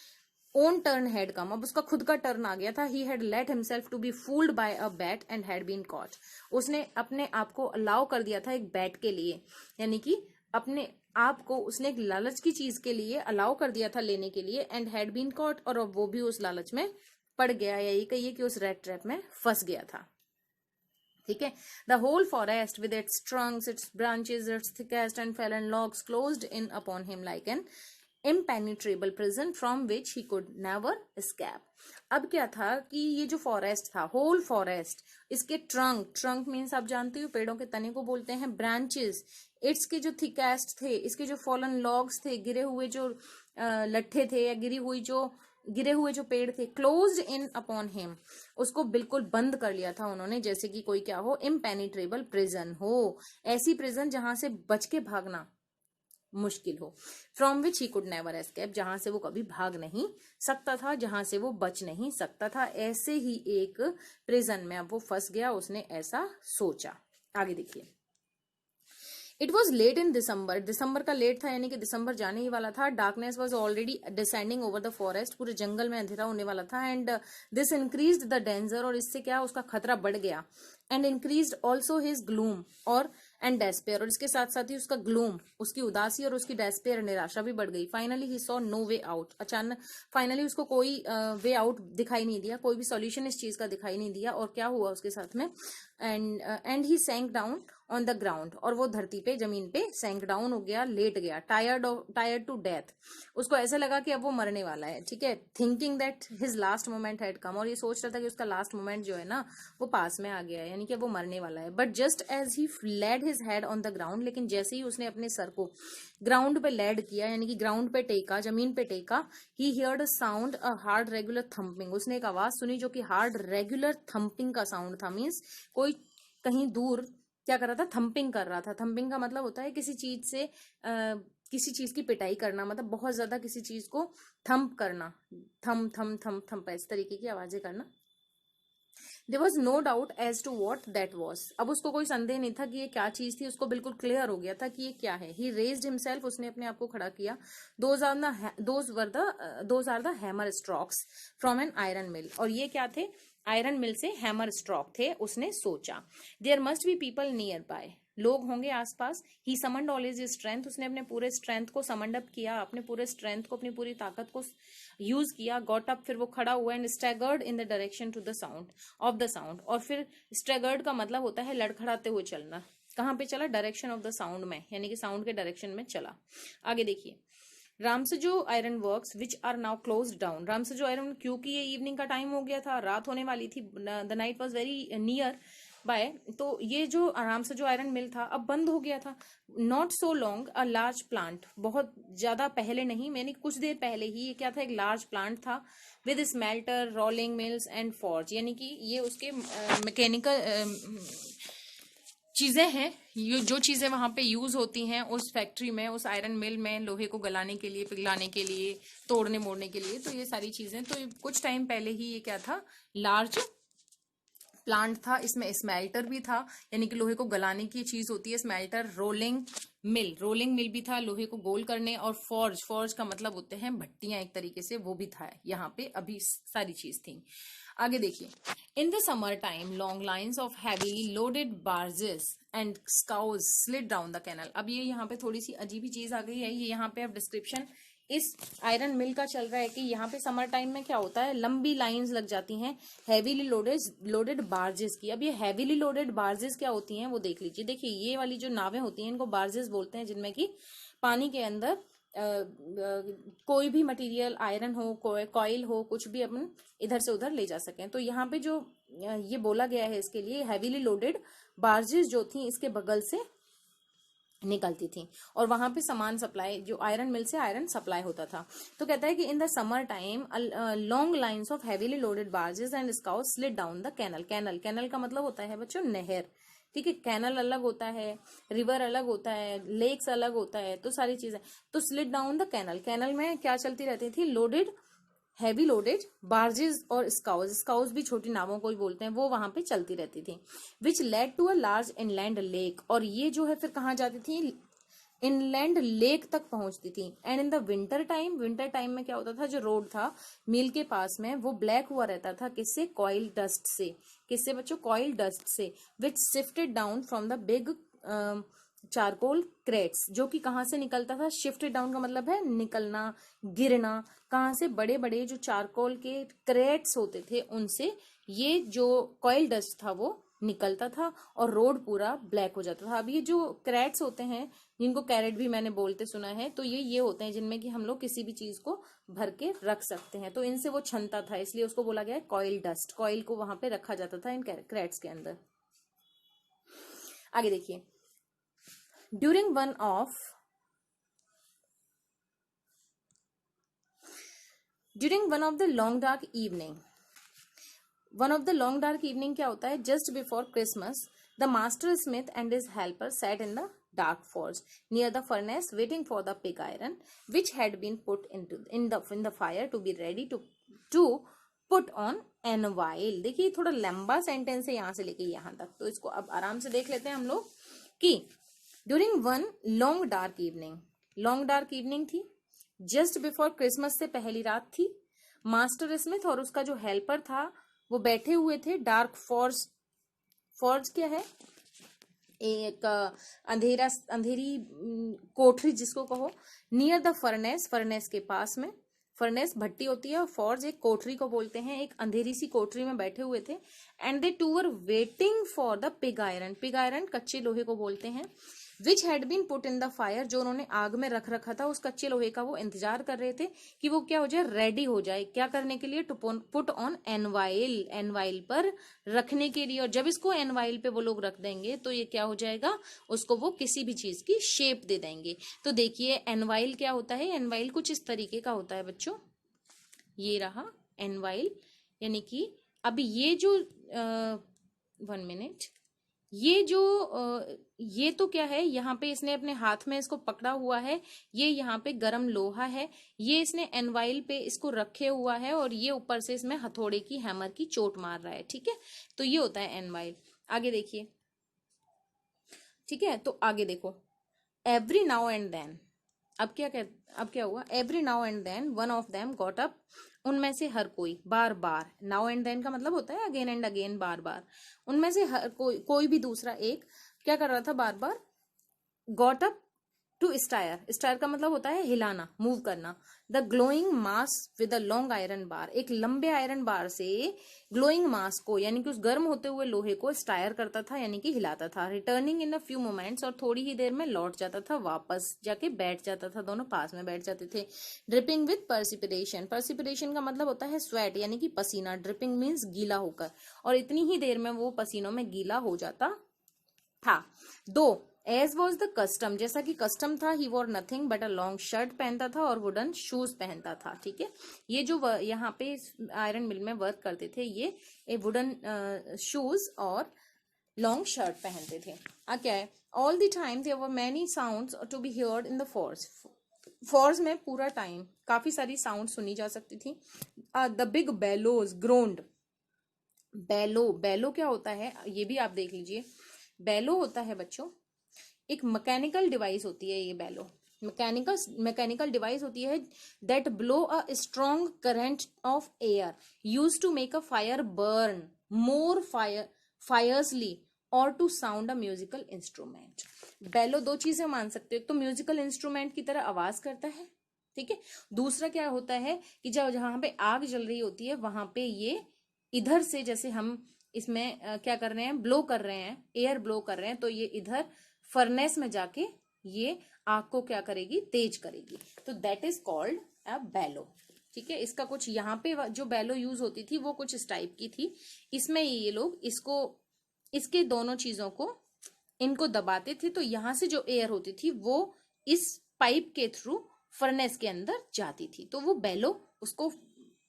own turn had come, अब उसका खुद का टर्न आ गया था। He had let himself to be fooled by a bait and had been caught, उसने अपने आप को अलाउ कर दिया था एक बैट के लिए, यानी कि अपने आप को उसने एक लालच की चीज के लिए अलाउ कर दिया था लेने के लिए। एंड हैड बीन कॉट, और अब वो भी उस लालच में पड़ गया, या ये कहिए कि उस रेड ट्रैप में फंस गया था। ठीक है, the whole forest with its trunks, its branches, its thickets and fallen logs closed in upon him like an impenetrable prison from which he could never escape. अब क्या था कि ये जो फॉरेस्ट था, होल फॉरेस्ट, इसके ट्रंक मीन्स आप जानते हो पेड़ों के तने को बोलते हैं, ब्रांचेस, इसके जो थिकेस्ट थे, इसके जो फॉलन लॉग्स थे, गिरे हुए जो लट्ठे थे या गिरी हुई जो गिरे हुए जो पेड़ थे, क्लोज्ड इन अपॉन हिम, उसको बिल्कुल बंद कर लिया था उन्होंने, जैसे कि कोई क्या हो, इम्पेनिट्रेबल प्रिजन हो, ऐसी प्रिजन जहां से बच के भागना मुश्किल हो, from which he could never escape, जहां से वो कभी भाग नहीं सकता था, जहां से वो बच नहीं सकता था, ऐसे ही एक प्रिजन में अब वो फंस गया, उसने ऐसा सोचा। आगे देखिए, इट वॉज लेट इन दिसंबर, दिसंबर का लेट था, यानी कि दिसंबर जाने ही वाला था। Darkness was already descending over the forest, पूरे जंगल में अंधेरा होने वाला था। And this increase the danger, और इससे क्या उसका खतरा बढ़ गया। And increase also his gloom और एंड डेस्पेयर, और इसके साथ साथ ही उसका ग्लूम, उसकी उदासी और उसकी डेस्पेयर, निराशा भी बढ़ गई। Finally he saw no way out, अचानक फाइनली उसको कोई वे आउट दिखाई नहीं दिया, कोई भी सॉल्यूशन इस चीज का दिखाई नहीं दिया। और क्या हुआ उसके साथ में, and he sank down on the ground, और वो धरती पे, जमीन पे सैंक डाउन हो गया, लेट गया, टायर्ड टू डेथ, उसको ऐसा लगा कि अब वो मरने वाला है, ठीक है। Thinking that his last moment had come, और ये सोच रहा था कि उसका लास्ट मोमेंट जो है ना वो पास में आ गया है, यानी कि वो मरने वाला है। But just as he laid his head on the ground, लेकिन जैसे ही उसने अपने सर को ग्राउंड पे लेड किया, यानी कि ग्राउंड पे टेका, जमीन पे टेका, he heard a sound, a hard regular thumping, उसने एक आवाज सुनी जो कि हार्ड रेगुलर थम्पिंग का साउंड था। मीन्स कोई कहीं दूर क्या कर रहा था, थम्पिंग कर रहा था। थम्पिंग का मतलब होता है किसी चीज से किसी चीज की पिटाई करना, मतलब बहुत ज्यादा किसी चीज को थम्प करना, थम थम थम थम, इस तरीके की आवाजें करना। There was no doubt as to what that was, अब उसको कोई संदेह नहीं था कि ये क्या चीज थी, उसको बिल्कुल क्लियर हो गया था कि ये क्या है। ही रेज्ड हिमसेल्फ, उसने अपने आप को खड़ा किया। Those are the hammer strokes from an iron mill, और ये क्या थे, आयरन मिल से हैमर स्ट्रोक थे। उसने सोचा, there must be people nearby, लोग होंगे आसपास। He summoned all his strength, उसने अपने पूरे स्ट्रेंथ को समंड अप किया, अपने पूरे स्ट्रेंथ को, अपनी पूरी ताकत को यूज किया। गॉट अप, फिर वो खड़ा हुआ, and staggered in the direction to the sound of the sound, और फिर स्टैगर्ड का मतलब होता है लड़खड़ाते हुए चलना। कहाँ पे चला, डायरेक्शन ऑफ द साउंड में, यानी कि साउंड के डायरेक्शन में चला। आगे देखिए, Ramsjo iron works which are now closed down, Ramsjo iron, क्योंकि ये इवनिंग का टाइम हो गया था, रात होने वाली थी, the night was very near by, तो ये जो आराम से जो आयरन मिल था अब बंद हो गया था। Not so long a large plant, बहुत ज्यादा पहले नहीं, मैंने कुछ देर पहले ही, ये क्या था, एक लार्ज प्लांट था। With smelter, rolling mills and forge, यानी कि ये उसके मैकेनिकल चीजें हैं, जो चीजें वहां पे यूज होती हैं उस फैक्ट्री में, उस आयरन मिल में, लोहे को गलाने के लिए, पिघलाने के लिए, तोड़ने मोड़ने के लिए, तो ये सारी चीजें, तो कुछ टाइम पहले ही ये क्या था, लार्ज प्लांट था। इसमें स्मेल्टर भी था, यानी कि लोहे को गलाने की चीज होती है स्मेल्टर। रोलिंग मिल भी था, लोहे को गोल करने। और फॉर्ज का मतलब होते हैं भट्टियां एक तरीके से, वो भी था यहाँ पे, अभी सारी चीज थी। आगे देखिए, in the summer time long lines of heavily loaded barges and scows slid down the canal. अब ये यहाँ पे थोड़ी सी अजीब ही चीज आ गई है, ये यहाँ पे अब डिस्क्रिप्शन इस आयरन मिल का चल रहा है कि यहाँ पे समर टाइम में क्या होता है, लंबी लाइंस लग जाती हैं हैवीली लोडेड बार्जेस की। अब ये हैवीली लोडेड बार्जेस क्या होती हैं वो देख लीजिए। देखिए, ये वाली जो नावें होती हैं इनको बार्जेस बोलते हैं, जिनमें कि पानी के अंदर कोई भी मटेरियल, आयरन हो, कॉइल हो, कुछ भी अपन इधर से उधर ले जा सकें। तो यहाँ पे जो ये बोला गया है इसके लिए, हैवीली लोडेड बार्जेस जो थी इसके बगल से निकलती थी, और वहां पे सामान सप्लाई, जो आयरन मिल से आयरन सप्लाई होता था। तो कहता है कि in the summer time long lines of heavily loaded barges and scows slid down the canal. Canal का मतलब होता है बच्चों नहर, ठीक है। कैनल अलग होता है, रिवर अलग होता है, लेक्स अलग होता है, तो सारी चीजें। तो स्लिड डाउन द कैनल में क्या चलती रहती थी, हैवी लोडेड बार्जेस और स्काउज भी छोटी नावों को ही बोलते हैं, वो वहां पे चलती रहती थी। Which led to a large inland lake, और ये जो है फिर कहाँ जाती थी, इनलैंड लेक तक पहुंचती थी। And in the winter time में क्या होता था, जो रोड था मिल के पास में वो ब्लैक हुआ रहता था, किससे, कॉइल डस्ट से। किससे बच्चों, कॉइल डस्ट से। Which sifted down from the big charcoal crates, जो कि कहाँ से निकलता था, शिफ्टेड डाउन का मतलब है निकलना, गिरना। कहाँ से, बड़े बड़े जो चारकोल के क्रेट्स होते थे उनसे ये जो कॉइल डस्ट था वो निकलता था, और रोड पूरा ब्लैक हो जाता था। अब ये जो क्रेट्स होते हैं, जिनको कैरेट भी मैंने बोलते सुना है, तो ये होते हैं जिनमें कि हम लोग किसी भी चीज को भर के रख सकते हैं। तो इनसे वो छनता था, इसलिए उसको बोला गया कॉइल डस्ट। कॉइल को वहां पे रखा जाता था इन क्रेट्स के अंदर। आगे देखिए, during during one of the long dark evening, one of the long dark evening क्या होता है, just before Christmas the master Smith and his helper sat in the dark forge near the furnace waiting for the pig iron which had been put in the fire to be ready to put on anvil। देखिए थोड़ा लंबा sentence है यहाँ से लेके यहाँ तक, तो इसको अब आराम से देख लेते हैं हम लोग कि during one long dark evening, long dark evening थी, जस्ट बिफोर क्रिसमस से पहली रात थी, मास्टर स्मिथ और उसका जो हेल्पर था वो बैठे हुए थे डार्क फॉर्ज, फॉर्ज क्या है, एक अंधेरी कोठरी जिसको कहो, नियर द फर्नेस, फर्नेस के पास में, फर्नेस भट्टी होती है और फॉर्ज एक कोठरी को बोलते हैं, एक अंधेरी सी कोठरी में बैठे हुए थे। And they too were waiting for the pig iron, pig iron कच्चे लोहे को बोलते हैं, which had been put in the fire, जो उन्होंने आग में रख रखा था, उस कच्चे लोहे का वो इंतजार कर रहे थे कि वो क्या हो जाए, रेडी हो जाए, क्या करने के लिए, टू पुट ऑन एनवाइल, एनवाइल पर रखने के लिए। और जब इसको एनवाइल पे वो लोग रख देंगे तो ये क्या हो जाएगा, उसको वो किसी भी चीज की शेप दे देंगे। तो देखिए एनवाइल क्या होता है, एनवाइल कुछ इस तरीके का होता है बच्चों, ये रहा एनवाइल, यानी कि अब ये जो 1 मिनट, ये जो ये तो क्या है, यहाँ पे इसने अपने हाथ में इसको पकड़ा हुआ है, ये यहाँ पे गरम लोहा है, ये इसने एनवाइल पे इसको रखे हुआ है और ये ऊपर से इसमें हथौड़े की, हैमर की चोट मार रहा है, ठीक है, तो ये होता है एनवाइल। आगे देखिए, ठीक है, तो आगे देखो, एवरी नाउ एंड देन, अब क्या हुआ, every now and then one of them got up, उनमें से हर कोई, बार बार, नाउ एंड देन का मतलब होता है अगेन एंड अगेन, बार बार, उनमें से हर कोई भी दूसरा एक क्या कर रहा था, बार बार, got up to stir, stir का मतलब होता है हिलाना, मूव करना, the glowing mass with a long iron bar, एक लंबे आयरन बार से ग्लोइंग मास को, यानी कि उस गर्म होते हुए लोहे को स्टायर करता था, यानी कि हिलाता था, returning in a few moments, और थोड़ी ही देर में लौट जाता था, वापस जाके बैठ जाता था, दोनों पास में बैठ जाते थे। ड्रिपिंग विद पर्सिपिरेशन, पर्सिपिरेशन का मतलब होता है स्वेट, यानी कि पसीना, ड्रिपिंग मीन्स गीला होकर, और इतनी ही देर में वो पसीनों में गीला हो जाता था। दो एज वॉज द कस्टम, जैसा कि कस्टम था, he wore nothing but a long shirt पहनता था और वुडन शूज पहनता था, ठीक है, ये जो यहाँ पे आयरन मिल में वर्क करते थे ये वुडन शूज और लॉन्ग शर्ट पहनते थे। क्या है, all the time there were many sounds to be heard in the forge, forge में पूरा टाइम काफी सारी साउंड सुनी जा सकती थी। द बिग बेलोज ग्रोन्ड, बेलो क्या होता है ये भी आप देख लीजिए, बेलो होता है बच्चों एक मैकेनिकल डिवाइस होती है, ये बेलो मैकेनिकल डिवाइस होती है that blow a strong current of air use to make a fire burn more fiercely और to sound a musical instrument. Bellow दो चीजें मान सकते हो, एक तो म्यूजिकल इंस्ट्रूमेंट की तरह आवाज करता है, ठीक है, दूसरा क्या होता है कि जब जहां पे आग जल रही होती है वहां पे ये इधर से, जैसे हम इसमें क्या कर रहे हैं, ब्लो कर रहे हैं, एयर ब्लो कर रहे हैं, तो ये इधर फर्नेस में जाके ये आग को क्या करेगी, तेज करेगी, तो दैट इज कॉल्ड अ बेलो, ठीक है। इसका कुछ यहाँ पे जो बेलो यूज होती थी वो कुछ इस टाइप की थी, इसमें ये लोग इसको, इसके दोनों चीजों को, इनको दबाते थे, तो यहां से जो एयर होती थी वो इस पाइप के थ्रू फर्नेस के अंदर जाती थी, तो वो बेलो उसको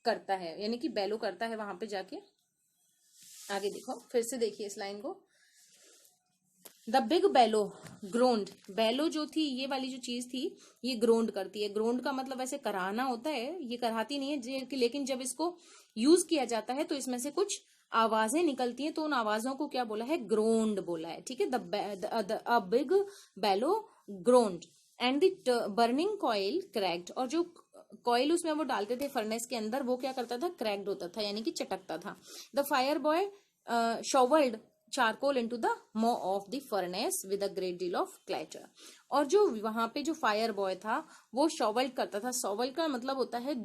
करता है, यानी कि बेलो करता है वहां पे जाके। आगे देखो, फिर से देखिए इस लाइन को, द बिग बेलो ग्रोन्ड, बेलो जो थी ये वाली जो चीज थी ये ग्रोन्ड करती है, ग्रोन्ड का मतलब ऐसे कराना होता है, ये कराती नहीं है, लेकिन जब इसको यूज किया जाता है तो इसमें से कुछ आवाजें निकलती हैं, तो उन आवाजों को क्या बोला है, ग्रोन्ड बोला है, ठीक है। The big bellows groaned and the burning coal cracked, और जो कॉइल उसमें वो डालते थे फर्नेस के अंदर वो क्या करता था, क्रैक्ड होता था, यानी कि चटकता था। The fire boy shovelled charcoal into the maw of the furnace with a great deal of clatter, और जो वहां पे जो फायर बॉय था वो शॉवल करता था, शॉवल का मतलब होता है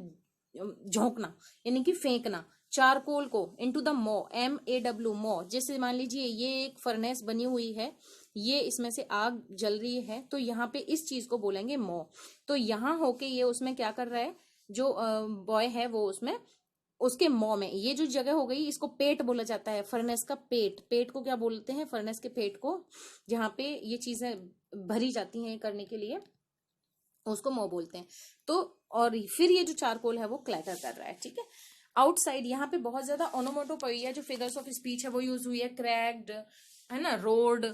झोंकना, यानी कि फेंकना, चारकोल को इनटू द मो, MAW मो, जैसे मान लीजिए ये एक फर्नेस बनी हुई है, ये इसमें से आग जल रही है, तो यहाँ पे इस चीज को बोलेंगे मो, तो यहाँ होके ये उसमें क्या कर रहा है, जो बॉय है वो उसमें उसके मौ में, ये जो जगह हो गई इसको पेट बोला जाता है, फर्नेस का पेट, पेट को क्या बोलते हैं, फर्नेस के पेट को, जहां पे ये चीजें भरी जाती हैं करने के लिए, उसको मो बोलते हैं। तो और फिर ये जो चारकोल है वो क्लैटर कर रहा है, ठीक है। आउटसाइड यहाँ पे बहुत ज्यादा ओनोमोटोपोइया जो फिगर्स ऑफ स्पीच है वो यूज हुई है, क्रैक्ड है ना, रोड,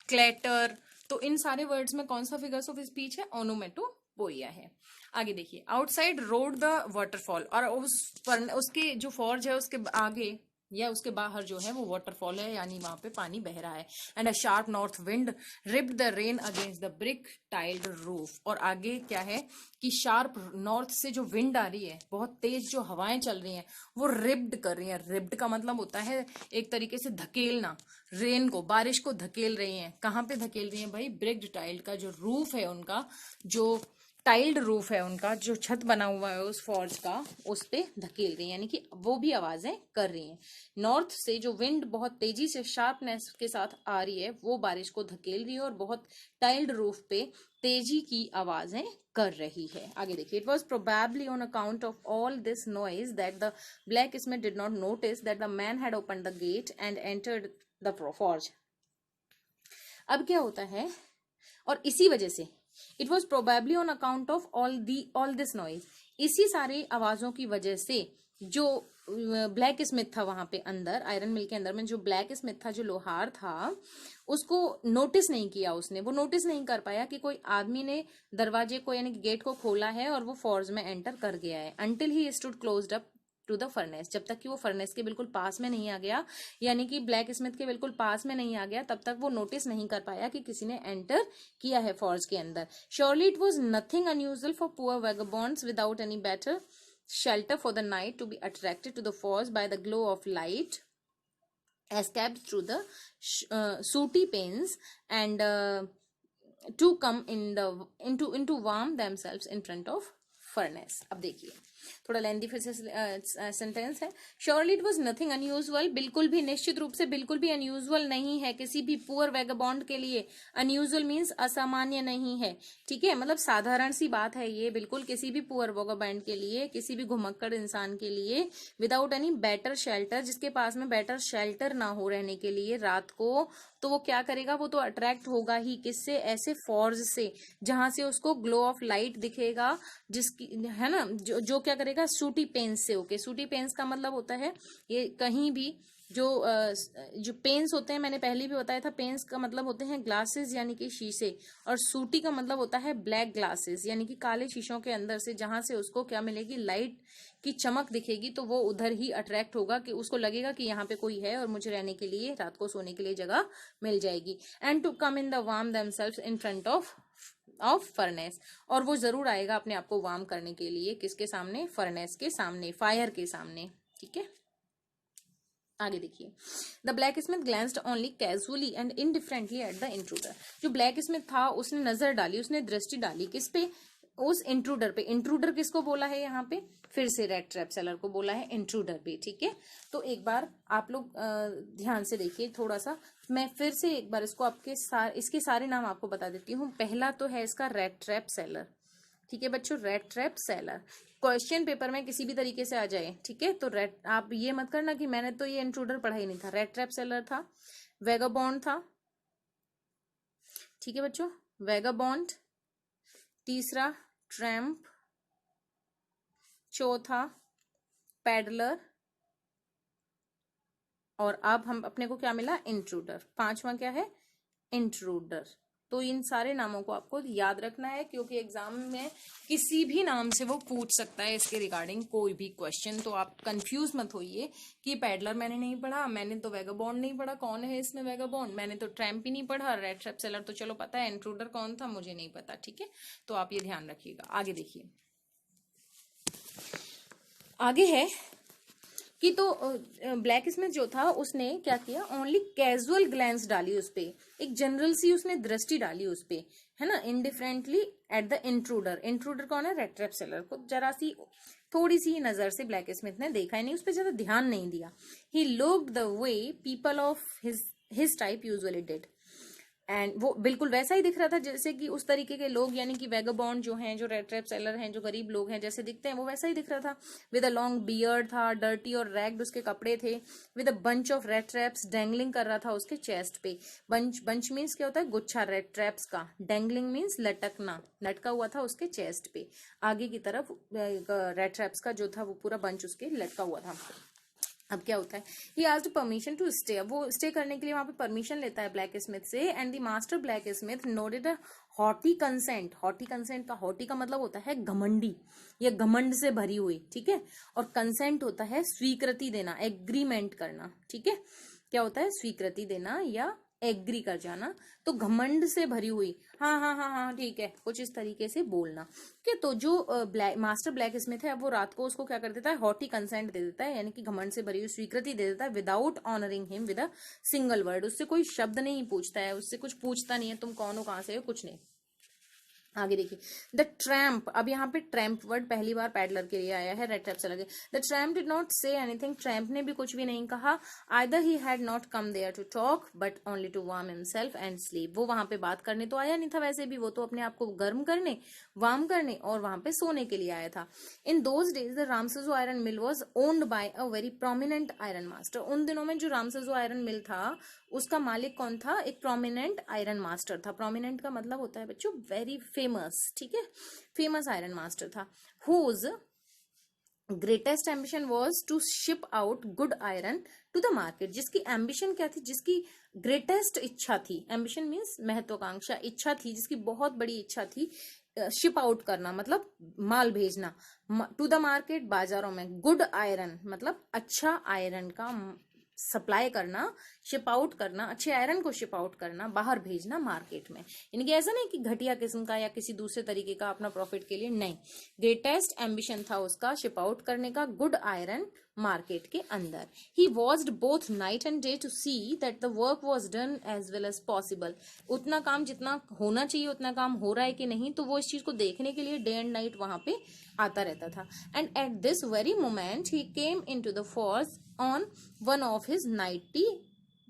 क्लैटर। तो इन सारे वर्ड्स में कौन सा फिगर्स ऑफ स्पीच है, ओनोमेटोपोइया है। आगे देखिए, आउटसाइड रोड द वाटरफॉल, और उसके जो फॉर्ज है उसके आगे या उसके बाहर जो है वो वाटरफॉल है, यानी वहां पे पानी बह रहा है। And a sharp north wind ripped the rain against the brick tiled roof. और आगे क्या है कि शार्प नॉर्थ से जो विंड आ रही है, बहुत तेज जो हवाएं चल रही हैं, वो रिप्ड कर रही हैं। रिप्ड का मतलब होता है एक तरीके से धकेलना, रेन को, बारिश को धकेल रही हैं। कहाँ पे धकेल रही हैं भाई, ब्रिक्ड टाइल्ड का जो रूफ है उनका, जो टाइल्ड रूफ है उनका, जो छत बना हुआ है उस फॉर्ज का, उस पे धकेल रही है, यानी कि वो भी आवाजें कर रही हैं। नॉर्थ से जो विंड बहुत तेजी से शार्पनेस के साथ आ रही है, वो बारिश को धकेल रही है और बहुत टाइल्ड रूफ पे तेजी की आवाजें कर रही है। आगे देखिए, it was probably on account of all this noise that the blacksmith did not notice that the man had open the gate and entered the forge. अब क्या होता है, और इसी वजह से it was probably on account of all this noise, इसी सारी आवाजों की वजह से जो ब्लैक स्मिथ था वहां पे अंदर, आयरन मिल के अंदर में जो ब्लैक स्मिथ था, जो लोहार था, उसको नोटिस नहीं किया उसने, वो नोटिस नहीं कर पाया कि कोई आदमी ने दरवाजे को यानी कि गेट को खोला है और वो फॉर्ज में एंटर कर गया है। Until he stood closed up to the furnace, जब तक कि वो फर्नेस के बिल्कुल पास में नहीं आ गया, यानी कि ब्लैक स्मिथ के बिल्कुल पास में नहीं आ गया, तब तक वो नोटिस नहीं कर पाया कि किसी ने एंटर किया है फॉर्ज के अंदर। Surely it was nothing unusual for poor vagabonds without any better shelter for the night to be attracted to the forge by the glow of light escaped through the sooty panes and to come into warm themselves in front of furnace। अब देखिए, थोड़ा लेंदी फिर से sentence है। Surely it was nothing unusual, बिल्कुल भी, निश्चित रूप से बिल्कुल भी अनयूजुअल नहीं है किसी भी पुअर वैगबॉन्ड के लिए। अनयूजुअल मीन्स असामान्य नहीं है, ठीक है, मतलब साधारण सी बात है ये, बिल्कुल किसी भी पुअर वैगबॉन्ड के लिए, किसी भी घुमक्कड़ इंसान के लिए, विदाउट एनी बेटर शेल्टर, जिसके पास में बेटर शेल्टर ना हो रहने के लिए रात को, तो वो क्या करेगा, वो तो अट्रैक्ट होगा ही किससे, ऐसे फॉर्ज से जहां से उसको ग्लो ऑफ लाइट दिखेगा, जिसकी है ना, जो क्या करेगा, सूटी पेन्स से होके। सूटी पेन्स का मतलब होता है ये कहीं भी जो पेन्स होते हैं, मैंने पहले भी बताया था, पेन्स का मतलब होते हैं ग्लासेस यानी कि शीशे, और सूटी का मतलब होता है ब्लैक ग्लासेस यानी कि काले शीशों के अंदर से जहां से उसको क्या मिलेगी, लाइट की चमक दिखेगी, तो वो उधर ही अट्रैक्ट होगा, कि उसको लगेगा कि यहाँ पे कोई है और मुझे रहने के लिए, रात को सोने के लिए जगह मिल जाएगी। And to come in the warm themselves in front of furnace, और वो जरूर आएगा अपने आप को वार्म करने के लिए, किसके सामने, फर्नेस के सामने, फायर के सामने, ठीक है। आगे देखिए, the blacksmith glanced only casually and indifferently at the intruder. जो ब्लैक स्मिथ था उसने नजर डाली, उसने दृष्टि डाली किस पे, उस इंट्रूडर पे। इंट्रूडर किसको बोला है यहाँ पे, फिर से रेड ट्रैप सेलर को बोला है इंट्रूडर भी, ठीक है। तो एक बार आप लोग ध्यान से देखिए थोड़ा सा, मैं फिर से एक बार इसको इसके सारे नाम आपको बता देती हूँ। पहला तो है इसका रेड ट्रैप सेलर, ठीक है बच्चों, red trap seller question paper में किसी भी तरीके से आ जाए, ठीक है। तो रेड, आप ये मत करना कि मैंने तो ये इंट्रूडर पढ़ा ही नहीं था। रेड ट्रैप सेलर था, वेगाबॉन्ड था, ठीक है बच्चों, वेगाबॉन्ड, तीसरा ट्रैम्प, चौथा पैडलर, और अब हम अपने को क्या मिला, इंट्रूडर। पांचवा क्या है, इंट्रूडर। तो इन सारे नामों को आपको याद रखना है, क्योंकि एग्जाम में किसी भी नाम से वो पूछ सकता है इसके रिगार्डिंग कोई भी क्वेश्चन। तो आप कंफ्यूज मत होइए कि पैडलर मैंने नहीं पढ़ा, मैंने तो वेगाबॉन्ड नहीं पढ़ा, कौन है इसमें वेगाबॉन्ड, मैंने तो ट्रैम्प ही नहीं पढ़ा, रेड ट्रैप सेलर तो चलो पता है, इंट्रूडर कौन था मुझे नहीं पता, ठीक है। तो आप ये ध्यान रखिएगा। आगे देखिए, आगे है कि तो ब्लैक स्मिथ जो था उसने क्या किया, ओनली कैजुअल ग्लैंस डाली उस पे, एक जनरल सी उसने दृष्टि डाली उस पे, है ना, indifferently at the intruder. Intruder कौन है, रेड ट्रैप सेलर को जरा सी थोड़ी सी नजर से ब्लैक स्मिथ ने देखा ही नहीं, उस पर ज्यादा ध्यान नहीं दिया। He looked the way people of his type usually did. And वो बिल्कुल वैसा ही दिख रहा था जैसे कि उस तरीके के लोग, यानी कि वेगाबॉन्ड जो हैं, जो रेड ट्रैप सेलर हैं, जो गरीब लोग हैं, जैसे दिखते हैं वो वैसा ही दिख रहा था। विद अ लॉन्ग बियर्ड था, डर्टी और रैग्ड उसके कपड़े थे। With a bunch of red traps dangling कर रहा था उसके चेस्ट पे। बंच बंच मीन्स क्या होता है? गुच्छा रेड ट्रैप्स का। डेंगलिंग मीन्स लटकना, लटका हुआ था उसके चेस्ट पे, आगे की तरफ रेड ट्रैप्स का जो था वो पूरा बंच उसके लटका हुआ था। अब क्या होता है, he asked permission to stay. अब वो स्टे करने के लिए वहां पे परमिशन लेता है ब्लैक स्मिथ से। And the master blacksmith noted a haughty consent. Haughty consent का, हॉटी का मतलब होता है घमंडी या घमंड से भरी हुई, ठीक है। और कंसेंट होता है स्वीकृति देना, एग्रीमेंट करना, ठीक है। क्या होता है? स्वीकृति देना या एग्री कर जाना। तो घमंड से भरी हुई, हाँ हाँ हाँ हाँ ठीक है, कुछ इस तरीके से बोलना। ठीक है, तो जो मास्टर ब्लैक स्मिथ है, अब वो रात को उसको क्या कर देता है? हॉटी कंसेंट दे देता है, यानी कि घमंड से भरी हुई स्वीकृति दे देता है, without honouring him with a single word. उससे कोई शब्द नहीं पूछता है, उससे कुछ पूछता नहीं है, तुम कौन हो, कहां से हो, कुछ नहीं। आगे देखिए, द ट्रैम्प। अब यहाँ पे ट्रैम्प वर्ड पहली बार पैडलर के लिए आया है, रेड ट्रैप से लगे। The tramp did not say anything. Tramp ने भी कुछ भी नहीं कहा। Either he had not come there to talk but only to warm himself and sleep. वो वहां पे बात करने तो आया नहीं था, वैसे भी वो तो अपने आप को गर्म करने, वार्म करने और वहां पे सोने के लिए आया था। In those days the Ramsjo iron mill was owned by a very prominent iron master. उन दिनों में जो रामसजो आयरन मिल था उसका मालिक कौन था? एक प्रोमिनेंट आयरन मास्टर था। प्रोमिनेंट का मतलब होता है बच्चों वेरी फेमस, ठीक है, फेमस आयरन मास्टर था। Whose greatest ambition was to ship out good iron to the market. जिसकी एम्बिशन क्या थी? जिसकी ग्रेटेस्ट इच्छा थी, एम्बिशन मीन्स महत्वाकांक्षा, इच्छा थी, जिसकी बहुत बड़ी इच्छा थी शिप आउट करना, मतलब माल भेजना टू द मार्केट, बाजारों में। गुड आयरन मतलब अच्छा आयरन का सप्लाई करना, शिप आउट करना, अच्छे आयरन को शिप आउट करना, बाहर भेजना मार्केट में। यानी कि ऐसा नहीं कि घटिया किस्म का या किसी दूसरे तरीके का अपना प्रॉफिट के लिए, नहीं। ग्रेटेस्ट एम्बिशन था उसका शिप आउट करने का गुड आयरन मार्केट के अंदर। He watched both night and day to see that the work was done as well as possible. उतना काम जितना होना चाहिए उतना काम हो रहा है कि नहीं, तो वो इस चीज को देखने के लिए डे एंड नाइट वहां पे आता रहता था। And at this very moment he came in to the forge on one of his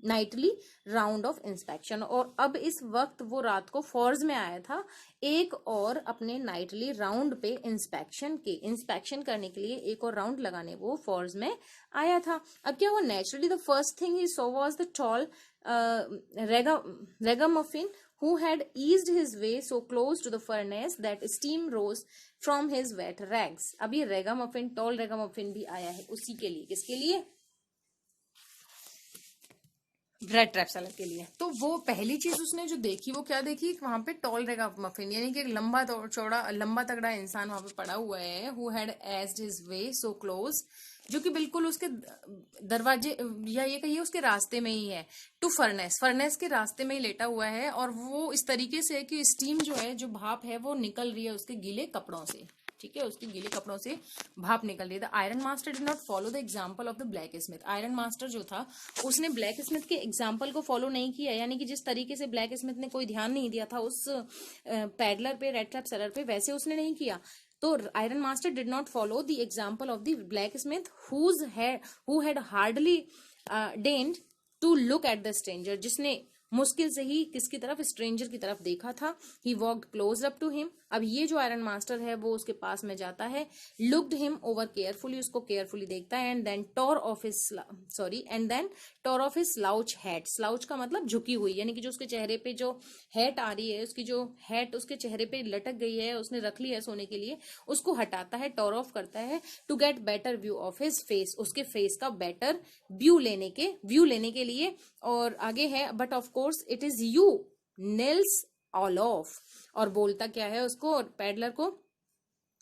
nightly round of inspection. और अब इस वक्त वो रात को फॉर्स में आया था एक और अपने नाइटली राउंड पे इंस्पेक्शन करने के लिए एक और राउंड लगाने वो फॉर्स में आया था। अब क्या हुआ? Naturally the first thing he saw was the tall ragamuffin who had eased his way so close to the furnace that steam rose from his wet rags। अब ये रेगामफिन, टॉल रेगामफिन भी आया है उसी के लिए। किसके लिए? रेड ट्रैप सेलर के लिए। तो वो पहली चीज उसने जो देखी वो क्या देखी? वहां पे टॉल रेगामफिन, यानी कि एक लंबा चौड़ा लंबा तगड़ा इंसान वहां पे पड़ा हुआ है। Who had aged his way so close, जो कि बिल्कुल उसके दरवाजे या ये कहिए उसके रास्ते में ही है, टू फर्नेस के रास्ते में ही लेटा हुआ है। और वो इस तरीके से कि स्टीम जो है, जो भाप है वो निकल रही है उसके गीले कपड़ों से, ठीक है, उसके गीले कपड़ों से भाप निकल रही है। The iron master did not follow the example of the black Smith. Iron master जो था उसने ब्लैक स्मिथ के एग्जाम्पल को फॉलो नहीं किया, यानी कि जिस तरीके से ब्लैक स्मिथ ने कोई ध्यान नहीं दिया था उस पैडलर पे, रेड ट्रैप सेलर पे, वैसे उसने नहीं किया। तो iron master did not follow the example of the blacksmith who had hardly deigned to look at the stranger, जिसने मुश्किल से ही किसकी तरफ? स्ट्रेंजर की तरफ देखा था। He walked close up to him. अब ये जो आयरन मास्टर है वो उसके पास में जाता है, लुक्ड हिम ओवर केयरफुली, उसको केयरफुली देखता है, and then tore off his slouch hat. Slouch का मतलब झुकी हुई, यानी कि जो उसके चेहरे पे जो हैट आ रही है, उसकी जो हैट उसके चेहरे पे लटक गई है, उसने रख ली है सोने के लिए, उसको हटाता है, टॉर ऑफ करता है, to get better view of his face, उसके फेस का बेटर व्यू लेने के लिए। और आगे है, but of course it is you Nils Olof. और बोलता क्या है उसको, पैडलर को,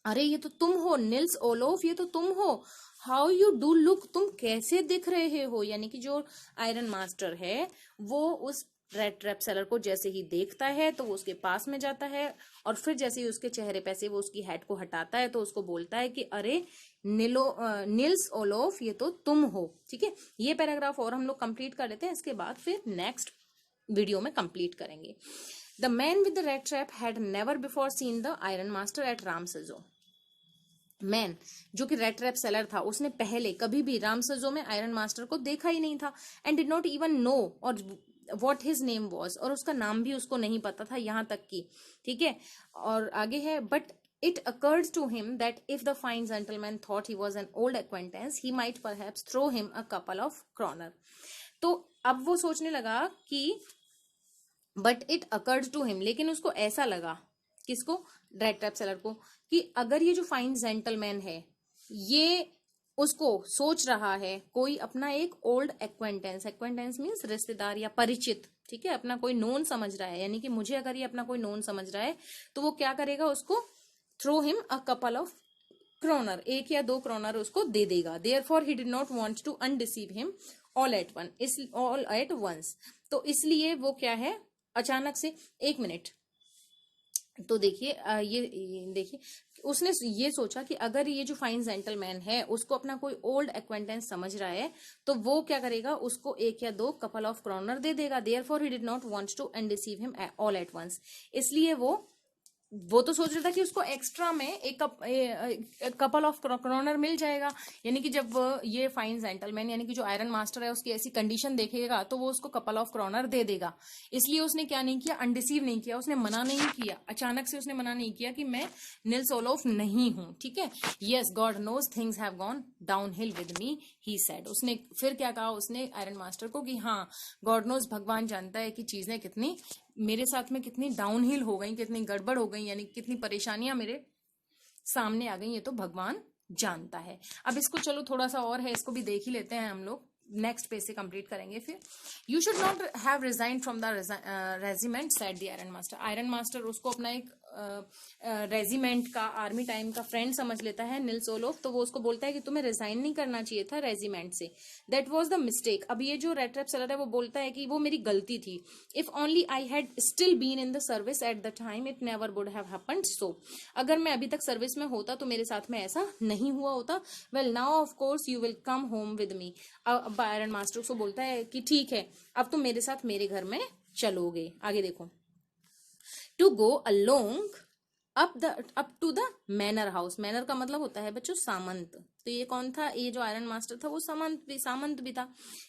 अरे ये तो तुम हो निल्स ओलोफ, ये तो तुम हो। हाउ यू डू लुक, तुम कैसे दिख रहे हो। यानी कि जो आयरन मास्टर है वो उस रेड ट्रैप सेलर को जैसे ही देखता है तो वो उसके पास में जाता है, और फिर जैसे ही उसके चेहरे पे से वो उसकी हैट को हटाता है तो उसको बोलता है कि अरे निल्स ओलोफ, ये तो तुम हो। ठीक है, ये पैराग्राफ और हम लोग कंप्लीट कर लेते हैं, इसके बाद फिर नेक्स्ट वीडियो में कंप्लीट करेंगे। The man with the rat trap had never before seen the iron master at Ramsjo. Man जो कि रेड ट्रैप सेलर था, उसने पहले कभी भी रामसजो में आयरन मास्टर को देखा ही नहीं था। And did not even know, और what his name was, और उसका नाम भी उसको नहीं पता था यहाँ तक कि, ठीक है। और आगे है, but it occurred to him that if the fine gentleman thought he was an old acquaintance, he might perhaps throw him a couple of kroner. तो अब वो सोचने लगा कि but it occurred to him, लेकिन उसको ऐसा लगा, किसको, रेड ट्रैप सेलर को, कि अगर ये जो फाइन जेंटलमैन है ये उसको सोच रहा है कोई अपना एक ओल्ड एक्वेंटेंस, एक्वेंटेंस मीन्स रिश्तेदार या परिचित, ठीक है, अपना कोई नोन समझ रहा है, यानी कि मुझे अगर ये अपना कोई नोन समझ रहा है तो वो क्या करेगा, उसको throw him a couple of kronor, 1 या 2 क्रोनर उसको दे देगा। Therefore he did not want to undeceive him all at once, तो इसलिए वो क्या है, अचानक से, 1 मिनट, तो देखिए ये देखिए, उसने ये सोचा कि अगर ये जो फाइन जेंटलमैन है उसको अपना कोई ओल्ड एक्वेंटेंस समझ रहा है तो वो क्या करेगा, उसको 1 या 2 कपल ऑफ क्रोनर दे देगा। Therefore he did not want to undeceive him all at once, इसलिए वो तो सोच रहा था कि उसको एक्स्ट्रा में एक कपल ऑफ क्रोनर मिल जाएगा, यानी कि जब ये फाइन जेंटलमैन यानी कि जो आयरन मास्टर है उसकी ऐसी कंडीशन देखेगा तो वो उसको कपल ऑफ क्रोनर दे देगा। इसलिए उसने क्या नहीं किया, अनडिसीव नहीं किया, उसने मना नहीं किया, अचानक से उसने मना नहीं किया कि मैं निल्स ओलोफ नहीं हूं, ठीक है। Yes, God knows things have gone downhill with me, he said, उसने फिर क्या कहा उसने आयरन मास्टर को कि हाँ, गॉड नोज, भगवान जानता है कि चीजें कितनी मेरे साथ में कितनी डाउनहिल हो गई, कितनी गड़बड़ हो गई, यानी कितनी परेशानियां मेरे सामने आ गई, ये तो भगवान जानता है। अब इसको चलो थोड़ा सा और है, इसको भी देख ही लेते हैं हम लोग, नेक्स्ट पेज से कंप्लीट करेंगे फिर। You should not have resign from the regiment, said the iron master, iron master उसको अपना एक रेजिमेंट का, आर्मी टाइम का फ्रेंड समझ लेता है निल्स ओलोफ, तो वो उसको बोलता है कि तुम्हें रिजाइन नहीं करना चाहिए था रेजिमेंट से, दैट वाज द मिस्टेक। अब ये जो रेड ट्रैप सेलर है वो बोलता है कि वो मेरी गलती थी, if only I had still been in the service at the time it never would have happened so, अगर मैं अभी तक सर्विस में होता तो मेरे साथ में ऐसा नहीं हुआ होता। Well now of course you will come home with me, अब आयरन मास्टर उसको बोलता है कि ठीक है, अब तुम मेरे साथ मेरे घर में चलोगे। आगे देखो, to go along up to the manor house, manor का मतलब होता है बच्चों सामंत, तो ये कौन था, ये जो आयरन मास्टर था वो सामंत भी था,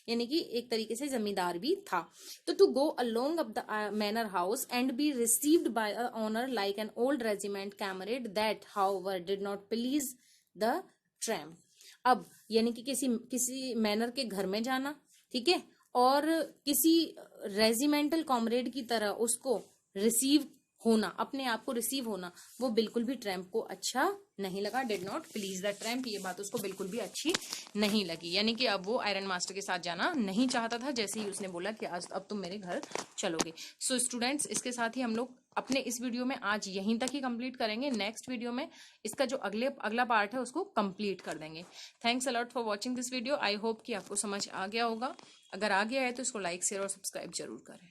यानी कि एक तरीके से जमींदार भी था। तो to go along up the manor house and be received by a owner like an old regiment comrade, that however did not please the tramp. अब यानी कि किसी मैनर के घर में जाना, ठीक है, और किसी रेजिमेंटल कॉमरेड की तरह उसको रिसीव होना, अपने आप को रिसीव होना, वो बिल्कुल भी ट्रैम्प को अच्छा नहीं लगा, did not please the tramp, ये बात उसको बिल्कुल भी अच्छी नहीं लगी, यानी कि अब वो आयरन मास्टर के साथ जाना नहीं चाहता था, जैसे ही उसने बोला कि आज अब तुम मेरे घर चलोगे। सो स्टूडेंट्स, इसके साथ ही हम लोग अपने इस वीडियो में आज यहीं तक ही कंप्लीट करेंगे, नेक्स्ट वीडियो में इसका जो अगला पार्ट है उसको कंप्लीट कर देंगे। Thanks a lot for watching this video, I hope कि आपको समझ आ गया होगा, अगर आ गया है तो इसको लाइक शेयर और सब्सक्राइब जरूर करें।